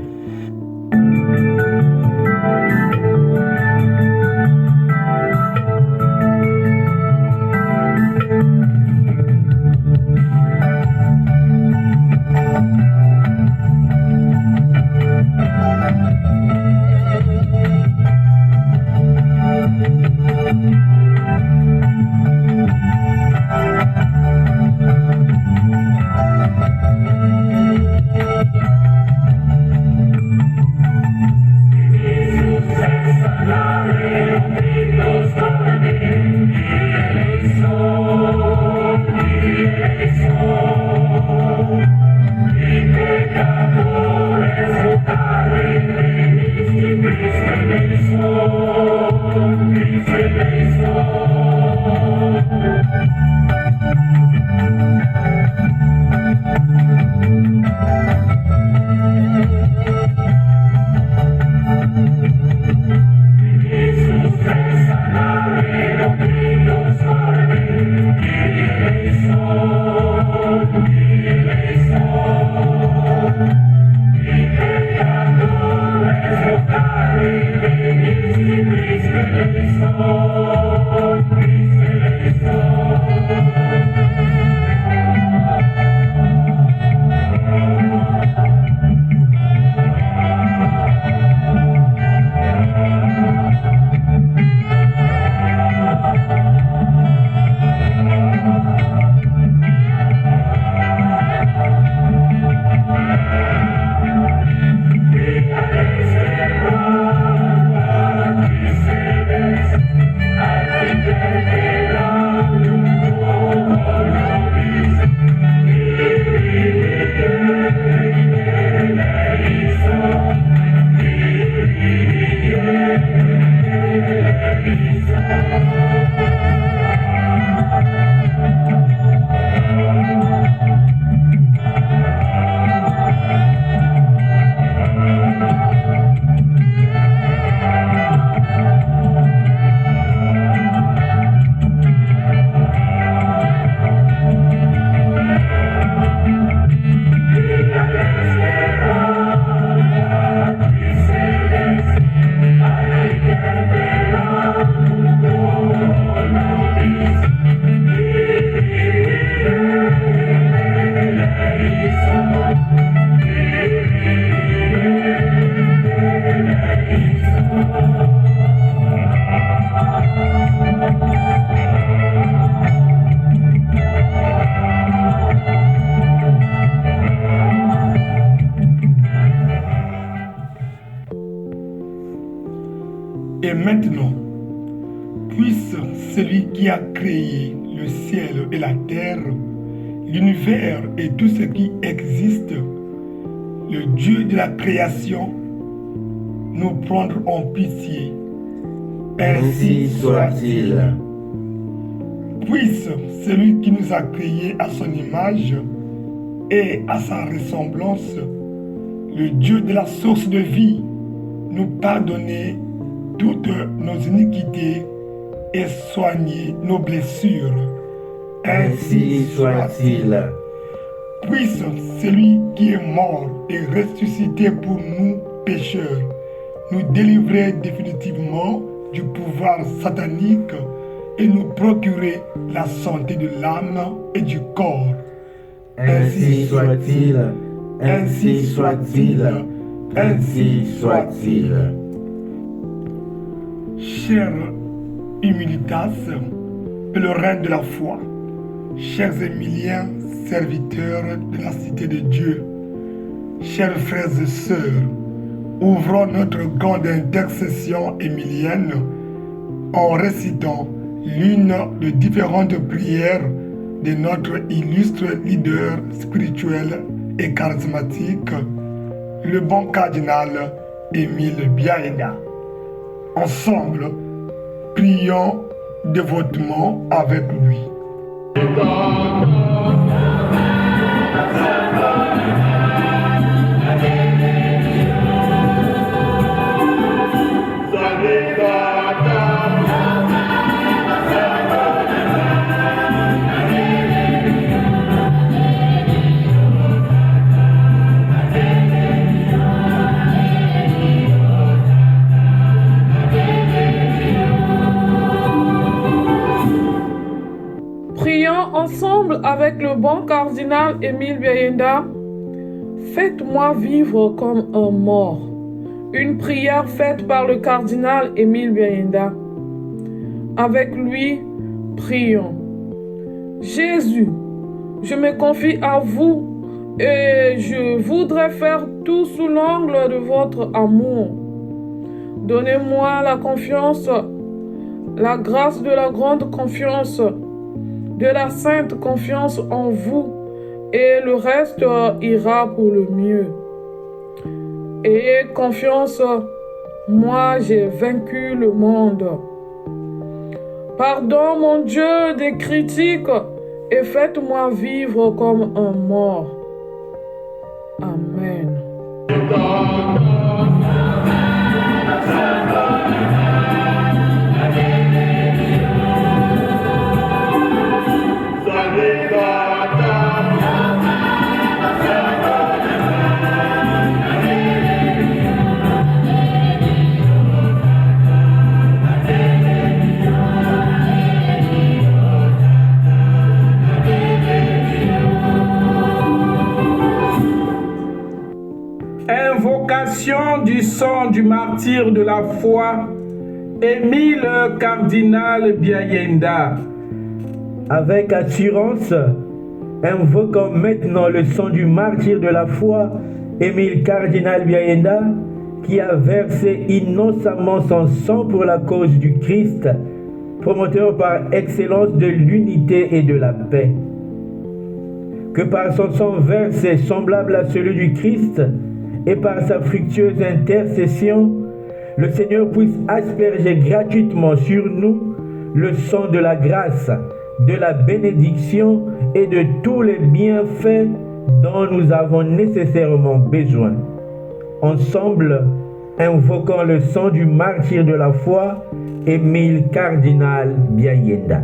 S4: Et maintenant, puisse celui qui a créé le ciel et la terre, l'univers et tout ce qui existe, le Dieu de la création, nous prendre en pitié.
S3: Ainsi soit-il.
S4: Puisse celui qui nous a créés à son image et à sa ressemblance, le Dieu de la source de vie, nous pardonner toutes nos iniquités et soigner nos blessures.
S3: Ainsi soit-il.
S4: Puisse celui qui est mort et ressuscité pour nous pécheurs, nous délivrer définitivement du pouvoir satanique et nous procurer la santé de l'âme et du corps.
S3: Ainsi soit-il. Ainsi soit-il. Ainsi soit-il.
S4: Chers Humilitas, pèlerins de la foi, chers Émiliens, serviteurs de la cité de Dieu, chers frères et sœurs, ouvrons notre grande intercession émilienne en récitant l'une des différentes prières de notre illustre leader spirituel et charismatique, le bon cardinal Émile Biaenda. Ensemble, prions dévotement avec lui.
S1: Ensemble avec le bon cardinal Émile Biaenda, faites-moi vivre comme un mort. Une prière faite par le cardinal Émile Biaenda. Avec lui, prions. Jésus, je me confie à vous et je voudrais faire tout sous l'angle de votre amour. Donnez-moi la confiance, la grâce de la grande confiance, de la sainte confiance en vous, et le reste ira pour le mieux. Ayez confiance, moi j'ai vaincu le monde. Pardon mon Dieu des critiques et faites-moi vivre comme un mort. Amen.
S2: Invocation du sang du martyr de la foi, Émile Cardinal Biaenda.
S3: Avec assurance, invoquons maintenant le sang du martyr de la foi, Émile Cardinal Biaenda, qui a versé innocemment son sang pour la cause du Christ, promoteur par excellence de l'unité et de la paix. Que par son sang versé semblable à celui du Christ, et par sa fructueuse intercession, le Seigneur puisse asperger gratuitement sur nous le sang de la grâce, de la bénédiction et de tous les bienfaits dont nous avons nécessairement besoin. Ensemble, invoquons le sang du martyr de la foi, Émile Cardinal Biaenda.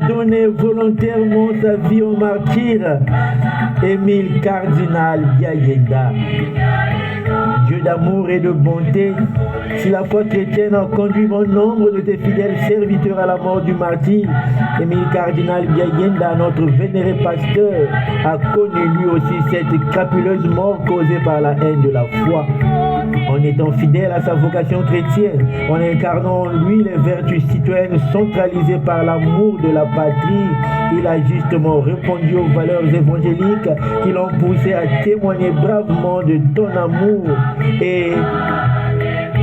S3: Donné volontairement sa vie au martyr, Émile Cardinal Biaenda. Dieu d'amour et de bonté, Si la foi chrétienne a conduit bon nombre de tes fidèles serviteurs à la mort du martyr, Émile Cardinal Biayenda, notre vénéré pasteur, a connu lui aussi cette crapuleuse mort causée par la haine de la foi. En étant fidèle à sa vocation chrétienne, en incarnant en lui les vertus citoyennes centralisées par l'amour de la patrie, il a justement répondu aux valeurs évangéliques qui l'ont poussé à témoigner bravement de ton amour et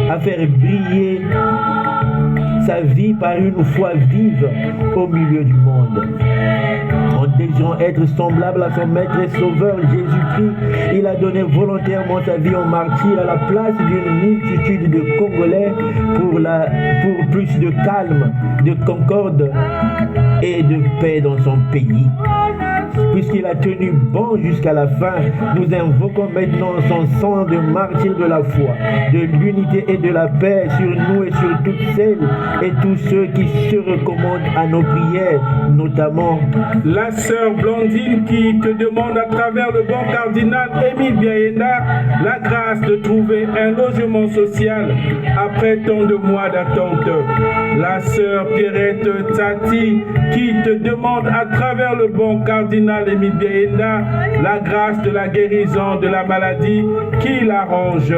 S3: à faire briller sa vie par une foi vive au milieu du monde. En désirant être semblable à son maître et sauveur Jésus-Christ, il a donné volontairement sa vie en martyr à la place d'une multitude de Congolais pour plus de calme, de concorde et de paix dans son pays. Puisqu'il a tenu bon jusqu'à la fin, nous invoquons maintenant son sang de martyr de la foi, de l'unité et de la paix sur nous et sur toutes celles et tous ceux qui se recommandent à nos prières, notamment
S2: la sœur Blandine qui te demande à travers le bon cardinal Émile Biayenda la grâce de trouver un logement social après tant de mois d'attente. La sœur Pierrette Tati qui te demande à travers le bon cardinal Émile Biayenda la grâce de la guérison de la maladie qui l'arrange.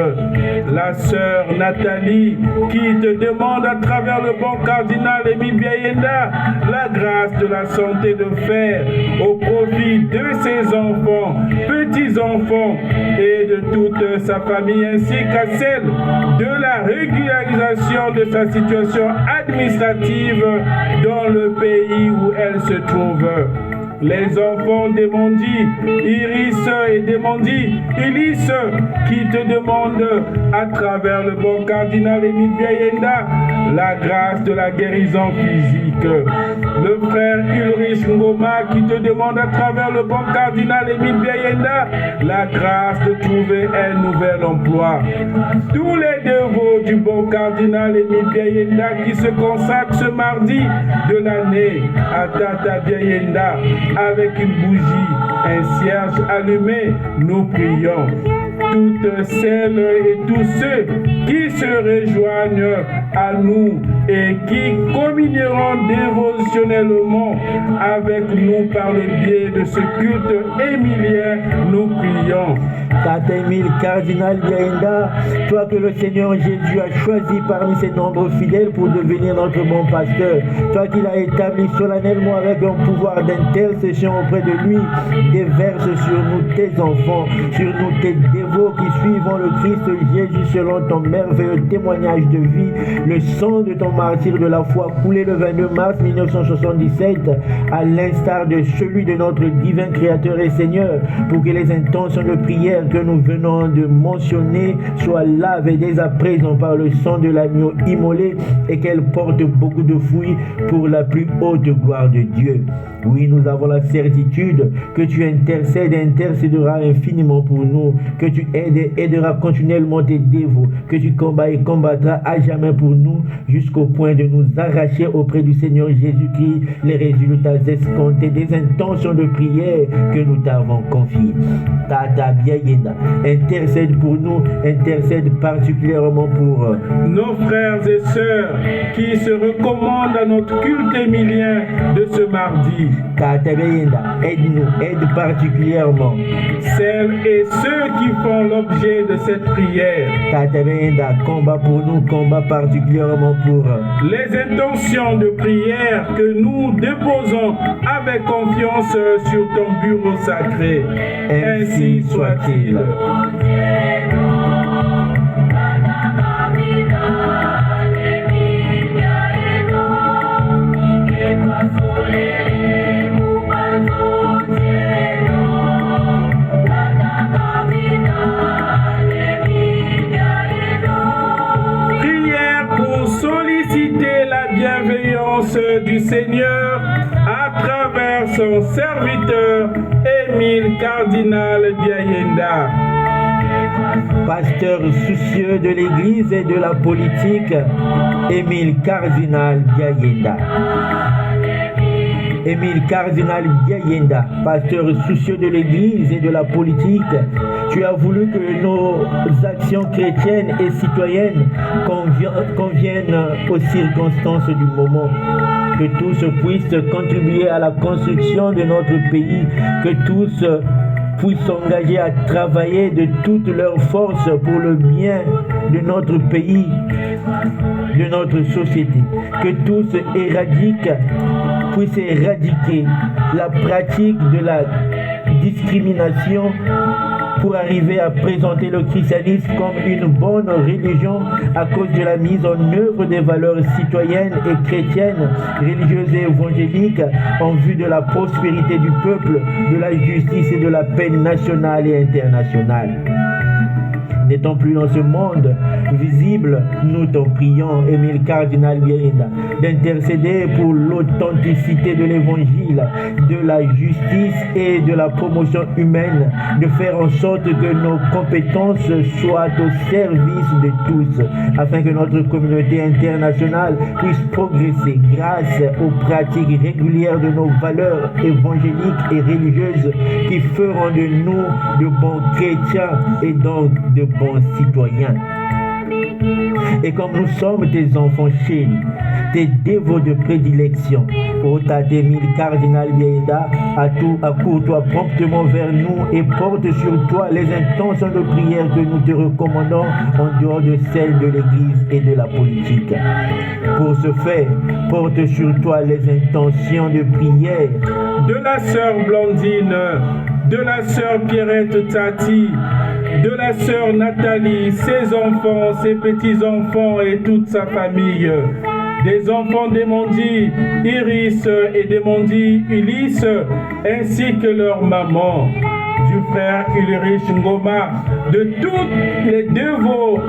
S2: La sœur Nathalie qui te demande à travers le bon cardinal Émile Biayenda la grâce de la santé de fer au profit de ses enfants, petits-enfants et de toute sa famille ainsi qu'à celle de la régularisation de sa situation administrative dans le pays où elle se trouve. Les enfants d'Emondi, Iris et d'Emondi, Ulysse, qui te demandent à travers le bon cardinal Émile Biayenda la grâce de la guérison physique. Le frère Ulrich Ngoma qui te demande à travers le bon cardinal Émile Biayenda la grâce de trouver un nouvel emploi. Tous les dévots du bon cardinal Émile Biayenda qui se consacrent ce mardi de l'année à Tata Biayenda avec une bougie, un cierge allumé, nous prions. Toutes celles et tous ceux qui se rejoignent à nous et qui communieront dévotionnellement avec nous par le biais de ce culte émilien, nous prions.
S3: Tata Émile Cardinal Biayenda, toi que le Seigneur Jésus a choisi parmi ses nombreux fidèles pour devenir notre bon pasteur, toi qui l'as établi solennellement avec un pouvoir d'intercession auprès de lui, déverse sur nous tes enfants, sur nous tes dévots qui suivons le Christ Jésus selon ton merveilleux témoignage de vie, le sang de ton martyr de la foi coulé le 22 mars 1977, à l'instar de celui de notre divin Créateur et Seigneur, pour que les intentions de prière que nous venons de mentionner soient lavées dès à présent par le sang de l'agneau immolé et qu'elles portent beaucoup de fruits pour la plus haute gloire de Dieu. Oui, nous avons la certitude que tu intercèdes et intercéderas infiniment pour nous, que tu aides et aideras continuellement tes dévots, que tu combats et combattras à jamais pour nous, jusqu'au point de nous arracher auprès du Seigneur Jésus-Christ les résultats escomptés des intentions de prière que nous t'avons confiées. Tata Biayenda, intercède pour nous, intercède particulièrement pour
S2: nos frères et sœurs qui se recommandent à notre culte émilien de ce mardi.
S3: Tata Biayenda, aide-nous, aide particulièrement
S2: celles et ceux qui font l'objet de cette prière.
S3: Tata Biayenda, combat pour nous, combat particulièrement pour
S2: les intentions de prière que nous déposons avec confiance sur ton bureau sacré. Ainsi soit-il. Du Seigneur à travers son serviteur Émile Cardinal Biayenda.
S3: Pasteur soucieux de l'Église et de la politique, Émile Cardinal Biayenda. Émile Cardinal Biayenda, pasteur soucieux de l'Église et de la politique, Tu as voulu que nos actions chrétiennes et citoyennes conviennent aux circonstances du moment. Que tous puissent contribuer à la construction de notre pays, que tous puissent s'engager à travailler de toutes leurs forces pour le bien de notre pays, de notre société. Que tous puissent éradiquer la pratique de la discrimination pour arriver à présenter le christianisme comme une bonne religion à cause de la mise en œuvre des valeurs citoyennes et chrétiennes, religieuses et évangéliques en vue de la prospérité du peuple, de la justice et de la paix nationale et internationale. N'étant plus dans ce monde visible, nous t'en prions, Émile Cardinal Biaenda, d'intercéder pour l'authenticité de l'évangile, de la justice et de la promotion humaine, de faire en sorte que nos compétences soient au service de tous, afin que notre communauté internationale puisse progresser grâce aux pratiques régulières de nos valeurs évangéliques et religieuses qui feront de nous de bons chrétiens et donc de bons citoyens. Et comme nous sommes tes enfants chéris, tes dévots de prédilection, Émile Cardinal Biaenda, accours-toi promptement vers nous et porte sur toi les intentions de prière que nous te recommandons en dehors de celles de l'Église et de la politique. Pour ce faire, porte sur toi les intentions de prière
S2: de la sœur Blandine, de la sœur Pierrette Tati, de la sœur Nathalie, ses enfants, ses petits-enfants et toute sa famille, des enfants d'Emondi, Iris et d'Emondi, Ulysse, ainsi que leur maman, du frère Ulrich Ngoma, de tous les dévots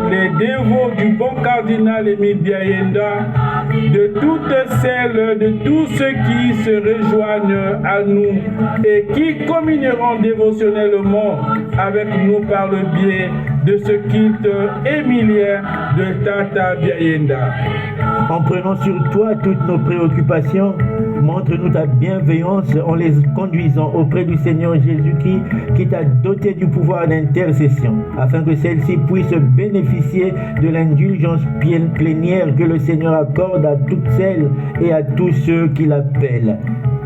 S2: du bon cardinal Émile Biaenda, de toutes celles, de tous ceux qui se rejoignent à nous et qui communieront dévotionnellement avec nous par le biais de ce culte émilien de Tata Biaenda.
S3: En prenant sur toi toutes nos préoccupations, montre-nous ta bienveillance en les conduisant auprès du Seigneur Jésus-Christ qui t'a doté du pouvoir d'intercession, afin que celle-ci puisse bénéficier de l'indulgence plénière que le Seigneur accorde à toutes celles et à tous ceux qui l'appellent.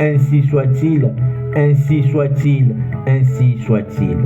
S3: Ainsi soit-il, ainsi soit-il, ainsi soit-il.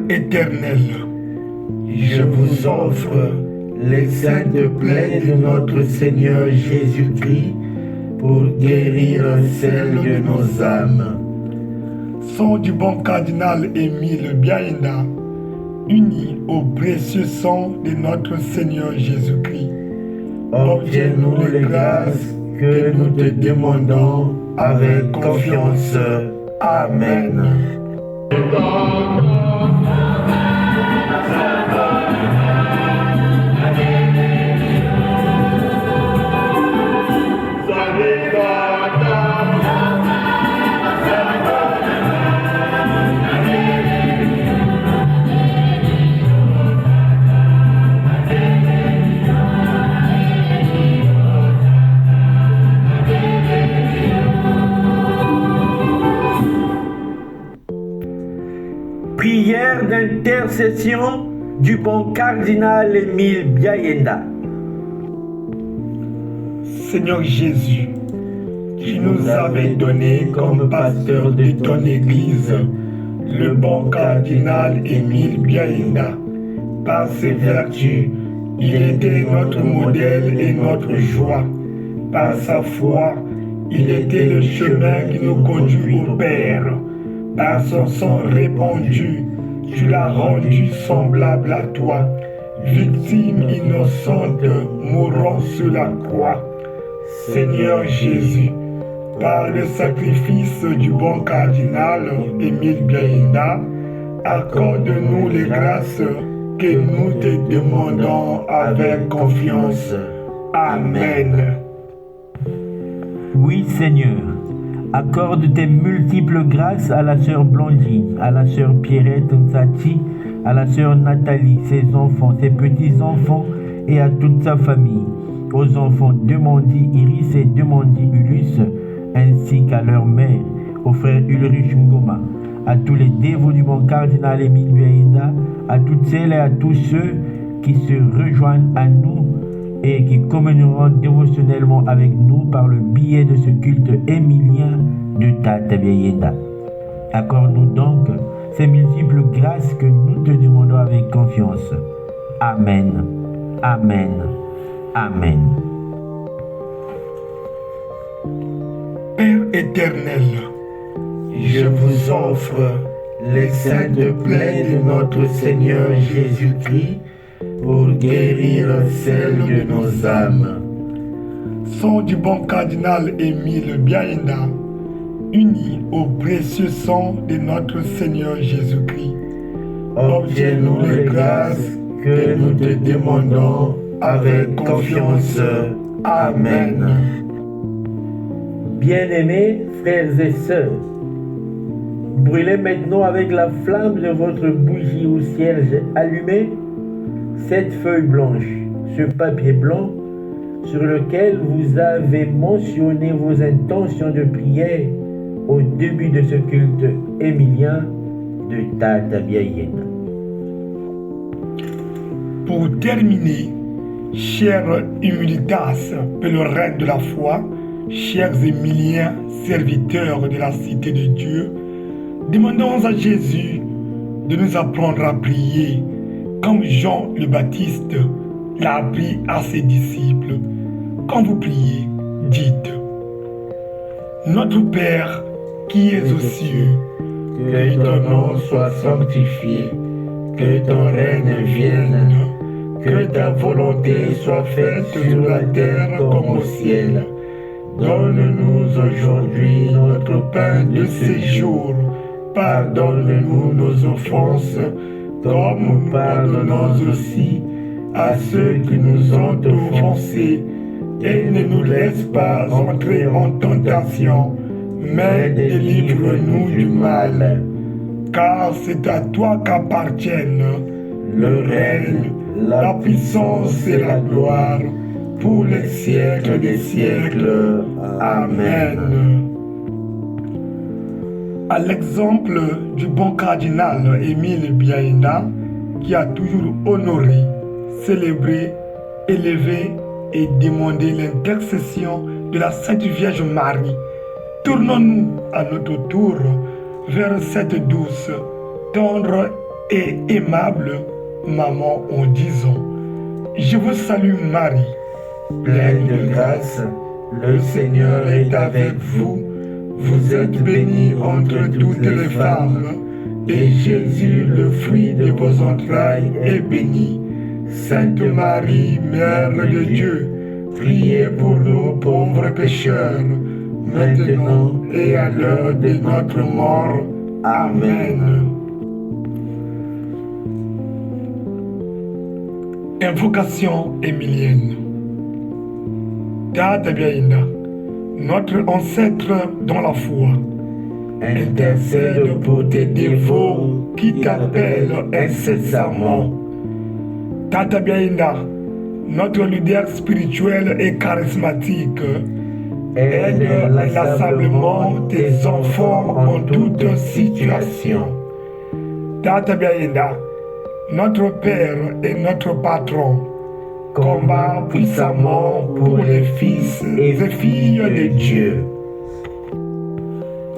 S4: Éternel,
S3: je vous offre les saintes plaies de notre Seigneur Jésus-Christ pour guérir celles de nos âmes.
S4: Sang du bon cardinal Émile Biaenda, uni au précieux sang de notre Seigneur Jésus-Christ,
S3: obtiens-nous les grâces que nous te demandons avec confiance. Amen. Prière d'intercession du bon cardinal Émile Biaenda.
S4: Seigneur Jésus, tu nous avais donné comme pasteur de ton Église le bon cardinal Émile Biaïna. Par ses vertus, il était notre modèle et notre joie. Par sa foi, il était le chemin qui nous conduit au Père. Par son sang répandu, tu l'as rendu semblable à toi, victime innocente mourant sur la croix. Seigneur Jésus, par le sacrifice du bon cardinal Émile Biaïna, accorde-nous les grâces que nous te demandons avec confiance. Amen.
S3: Oui, Seigneur, accorde tes multiples grâces à la sœur Blandine, à la sœur Pierrette Nsati, à la sœur Nathalie, ses enfants, ses petits-enfants et à toute sa famille, aux enfants Demandi Iris et Demandi Ulus, ainsi qu'à leur mère, au frère Ulrich Ngoma, à tous les dévots du bon cardinal Émile Biaïna, à toutes celles et à tous ceux qui se rejoignent à nous et qui communieront dévotionnellement avec nous par le biais de ce culte émilien de Tata Biaïna. Accorde-nous donc ces multiples grâces que nous te demandons avec confiance. Amen. Amen. Amen.
S4: Père éternel, je vous offre les saintes plaies de notre Seigneur Jésus-Christ pour guérir celles de nos âmes. Sang du bon cardinal Émile Biaïna, uni au précieux sang de notre Seigneur Jésus-Christ, obtiens-nous les grâces que nous te demandons avec confiance. Amen.
S3: Bien-aimés frères et sœurs, brûlez maintenant avec la flamme de votre bougie au cierge allumé cette feuille blanche, ce papier blanc sur lequel vous avez mentionné vos intentions de prière au début de ce culte émilien de Tata Biaïna.
S4: Pour terminer, chers humilitas, pèlerins de la foi, chers Émiliens, serviteurs de la cité de Dieu, demandons à Jésus de nous apprendre à prier comme Jean le Baptiste l'a appris à ses disciples. Quand vous priez, dites: Notre Père qui es aux cieux, que ton nom soit sanctifié, que ton règne vienne, que ta volonté soit faite sur la terre comme au ciel. Donne-nous aujourd'hui notre pain de ce jour. Pardonne-nous nos offenses, comme nous pardonnons aussi à ceux qui nous ont offensés. Et ne nous laisse pas entrer en tentation, mais délivre-nous du mal. Car c'est à toi qu'appartiennent le règne, la puissance et la gloire, pour les siècles des siècles. Amen. À l'exemple du bon cardinal Émile Biaïna, qui a toujours honoré, célébré, élevé et demandé l'intercession de la Sainte Vierge Marie, tournons-nous à notre tour vers cette douce, tendre et aimable maman en disant: Je vous salue Marie, pleine de grâce, le Seigneur est avec vous. Vous êtes bénie entre toutes les femmes, et Jésus, le fruit de vos entrailles, est béni. Sainte Marie, Mère de Dieu, priez pour nous pauvres pécheurs, maintenant et à l'heure de notre mort. Amen. Invocation émilienne. Tata Biaïna, notre ancêtre dans la foi, intercède pour tes dévots qui t'appellent incessamment. Tata Biaïna, notre leader spirituel et charismatique, aide inlassablement tes enfants en toute situation. Tata Biaïna, notre Père et notre Patron, combat puissamment pour les fils et filles de Dieu.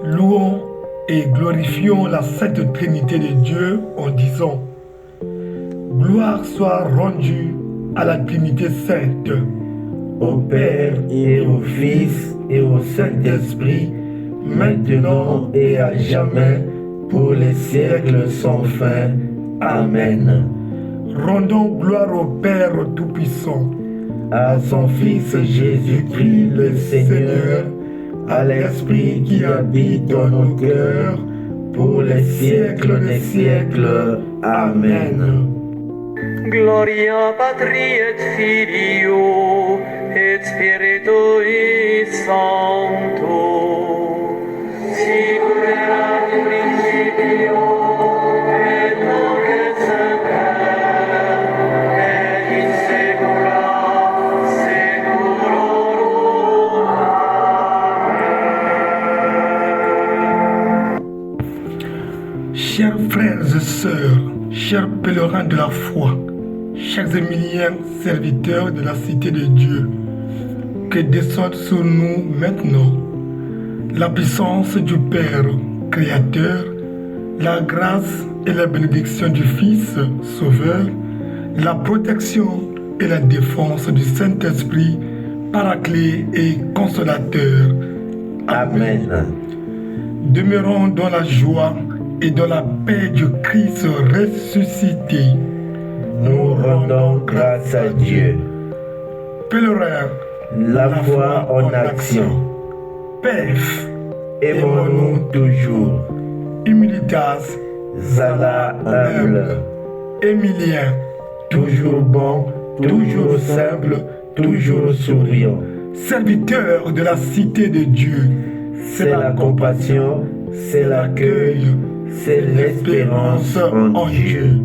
S4: Louons et glorifions la Sainte Trinité de Dieu en disant: Gloire soit rendue à la Trinité Sainte,
S3: au Père et au Fils et au Saint-Esprit, maintenant et à jamais, pour les siècles sans fin. Amen.
S4: Rendons gloire au Père Tout-Puissant,
S3: À son Fils Jésus-Christ le Seigneur, à l'Esprit qui habite dans nos cœurs, pour les siècles des siècles. Amen.
S6: Gloria Patri et Filio et Spiritui Sancto. Sicut erat in principio et nunc et semper et in saecula saeculorum.
S4: chers frères et sœurs, chers pèlerins de la foi, chers Émiliens, serviteurs de la cité de Dieu, que descende sur nous maintenant la puissance du Père Créateur, la grâce et la bénédiction du Fils Sauveur, la protection et la défense du Saint-Esprit, Paraclet et Consolateur.
S3: Amen.
S4: Demeurons dans la joie et dans la paix du Christ ressuscité.
S3: Nous rendons grâce à Dieu.
S4: Pèlerins,
S3: La foi en action.
S4: Pef,
S3: Aimons-nous toujours.
S4: Humilitas,
S3: Zala humble.
S4: Émilien,
S3: Toujours bon, toujours simple, toujours souriant.
S4: serviteur de la cité de Dieu.
S3: C'est la compassion, c'est l'accueil, c'est l'espérance en Dieu.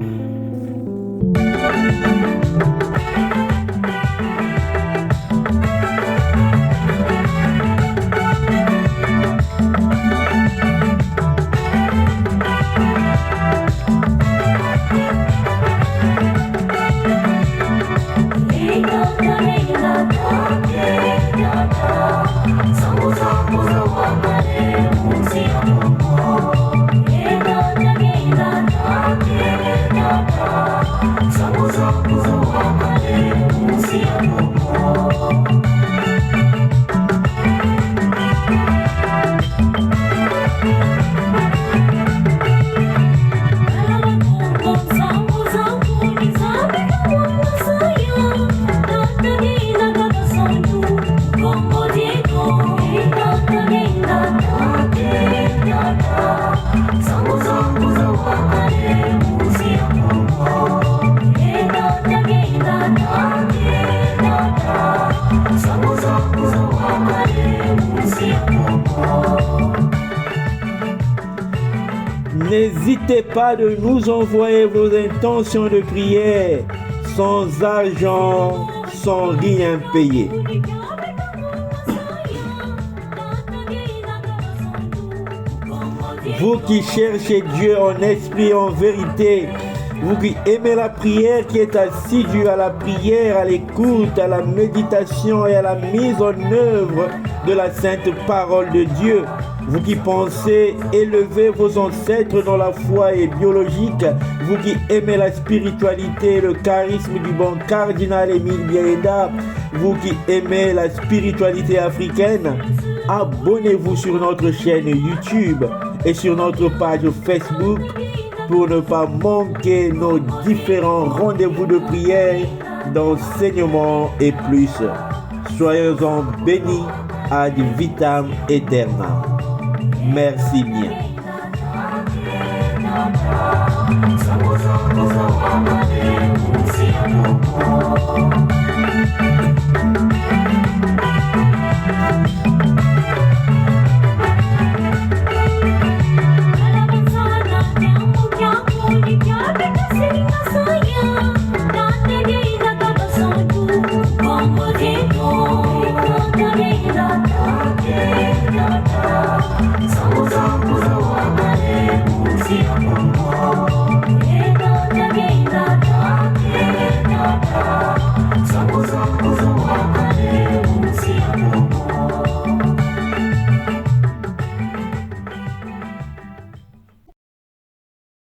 S3: N'hésitez pas de nous envoyer vos intentions de prière sans argent, sans rien payer. Vous qui cherchez Dieu en esprit et en vérité, vous qui aimez la prière, qui êtes assidus à la prière, à l'écoute, à la méditation et à la mise en œuvre de la sainte parole de Dieu, vous qui pensez élever vos ancêtres dans la foi et biologique, vous qui aimez la spiritualité et le charisme du bon cardinal Émile Biaenda, vous qui aimez la spiritualité africaine, abonnez-vous sur notre chaîne YouTube et sur notre page Facebook pour ne pas manquer nos différents rendez-vous de prière, d'enseignement et plus. Soyez-en bénis ad vitam aeternam. Merci bien.
S5: Como digo,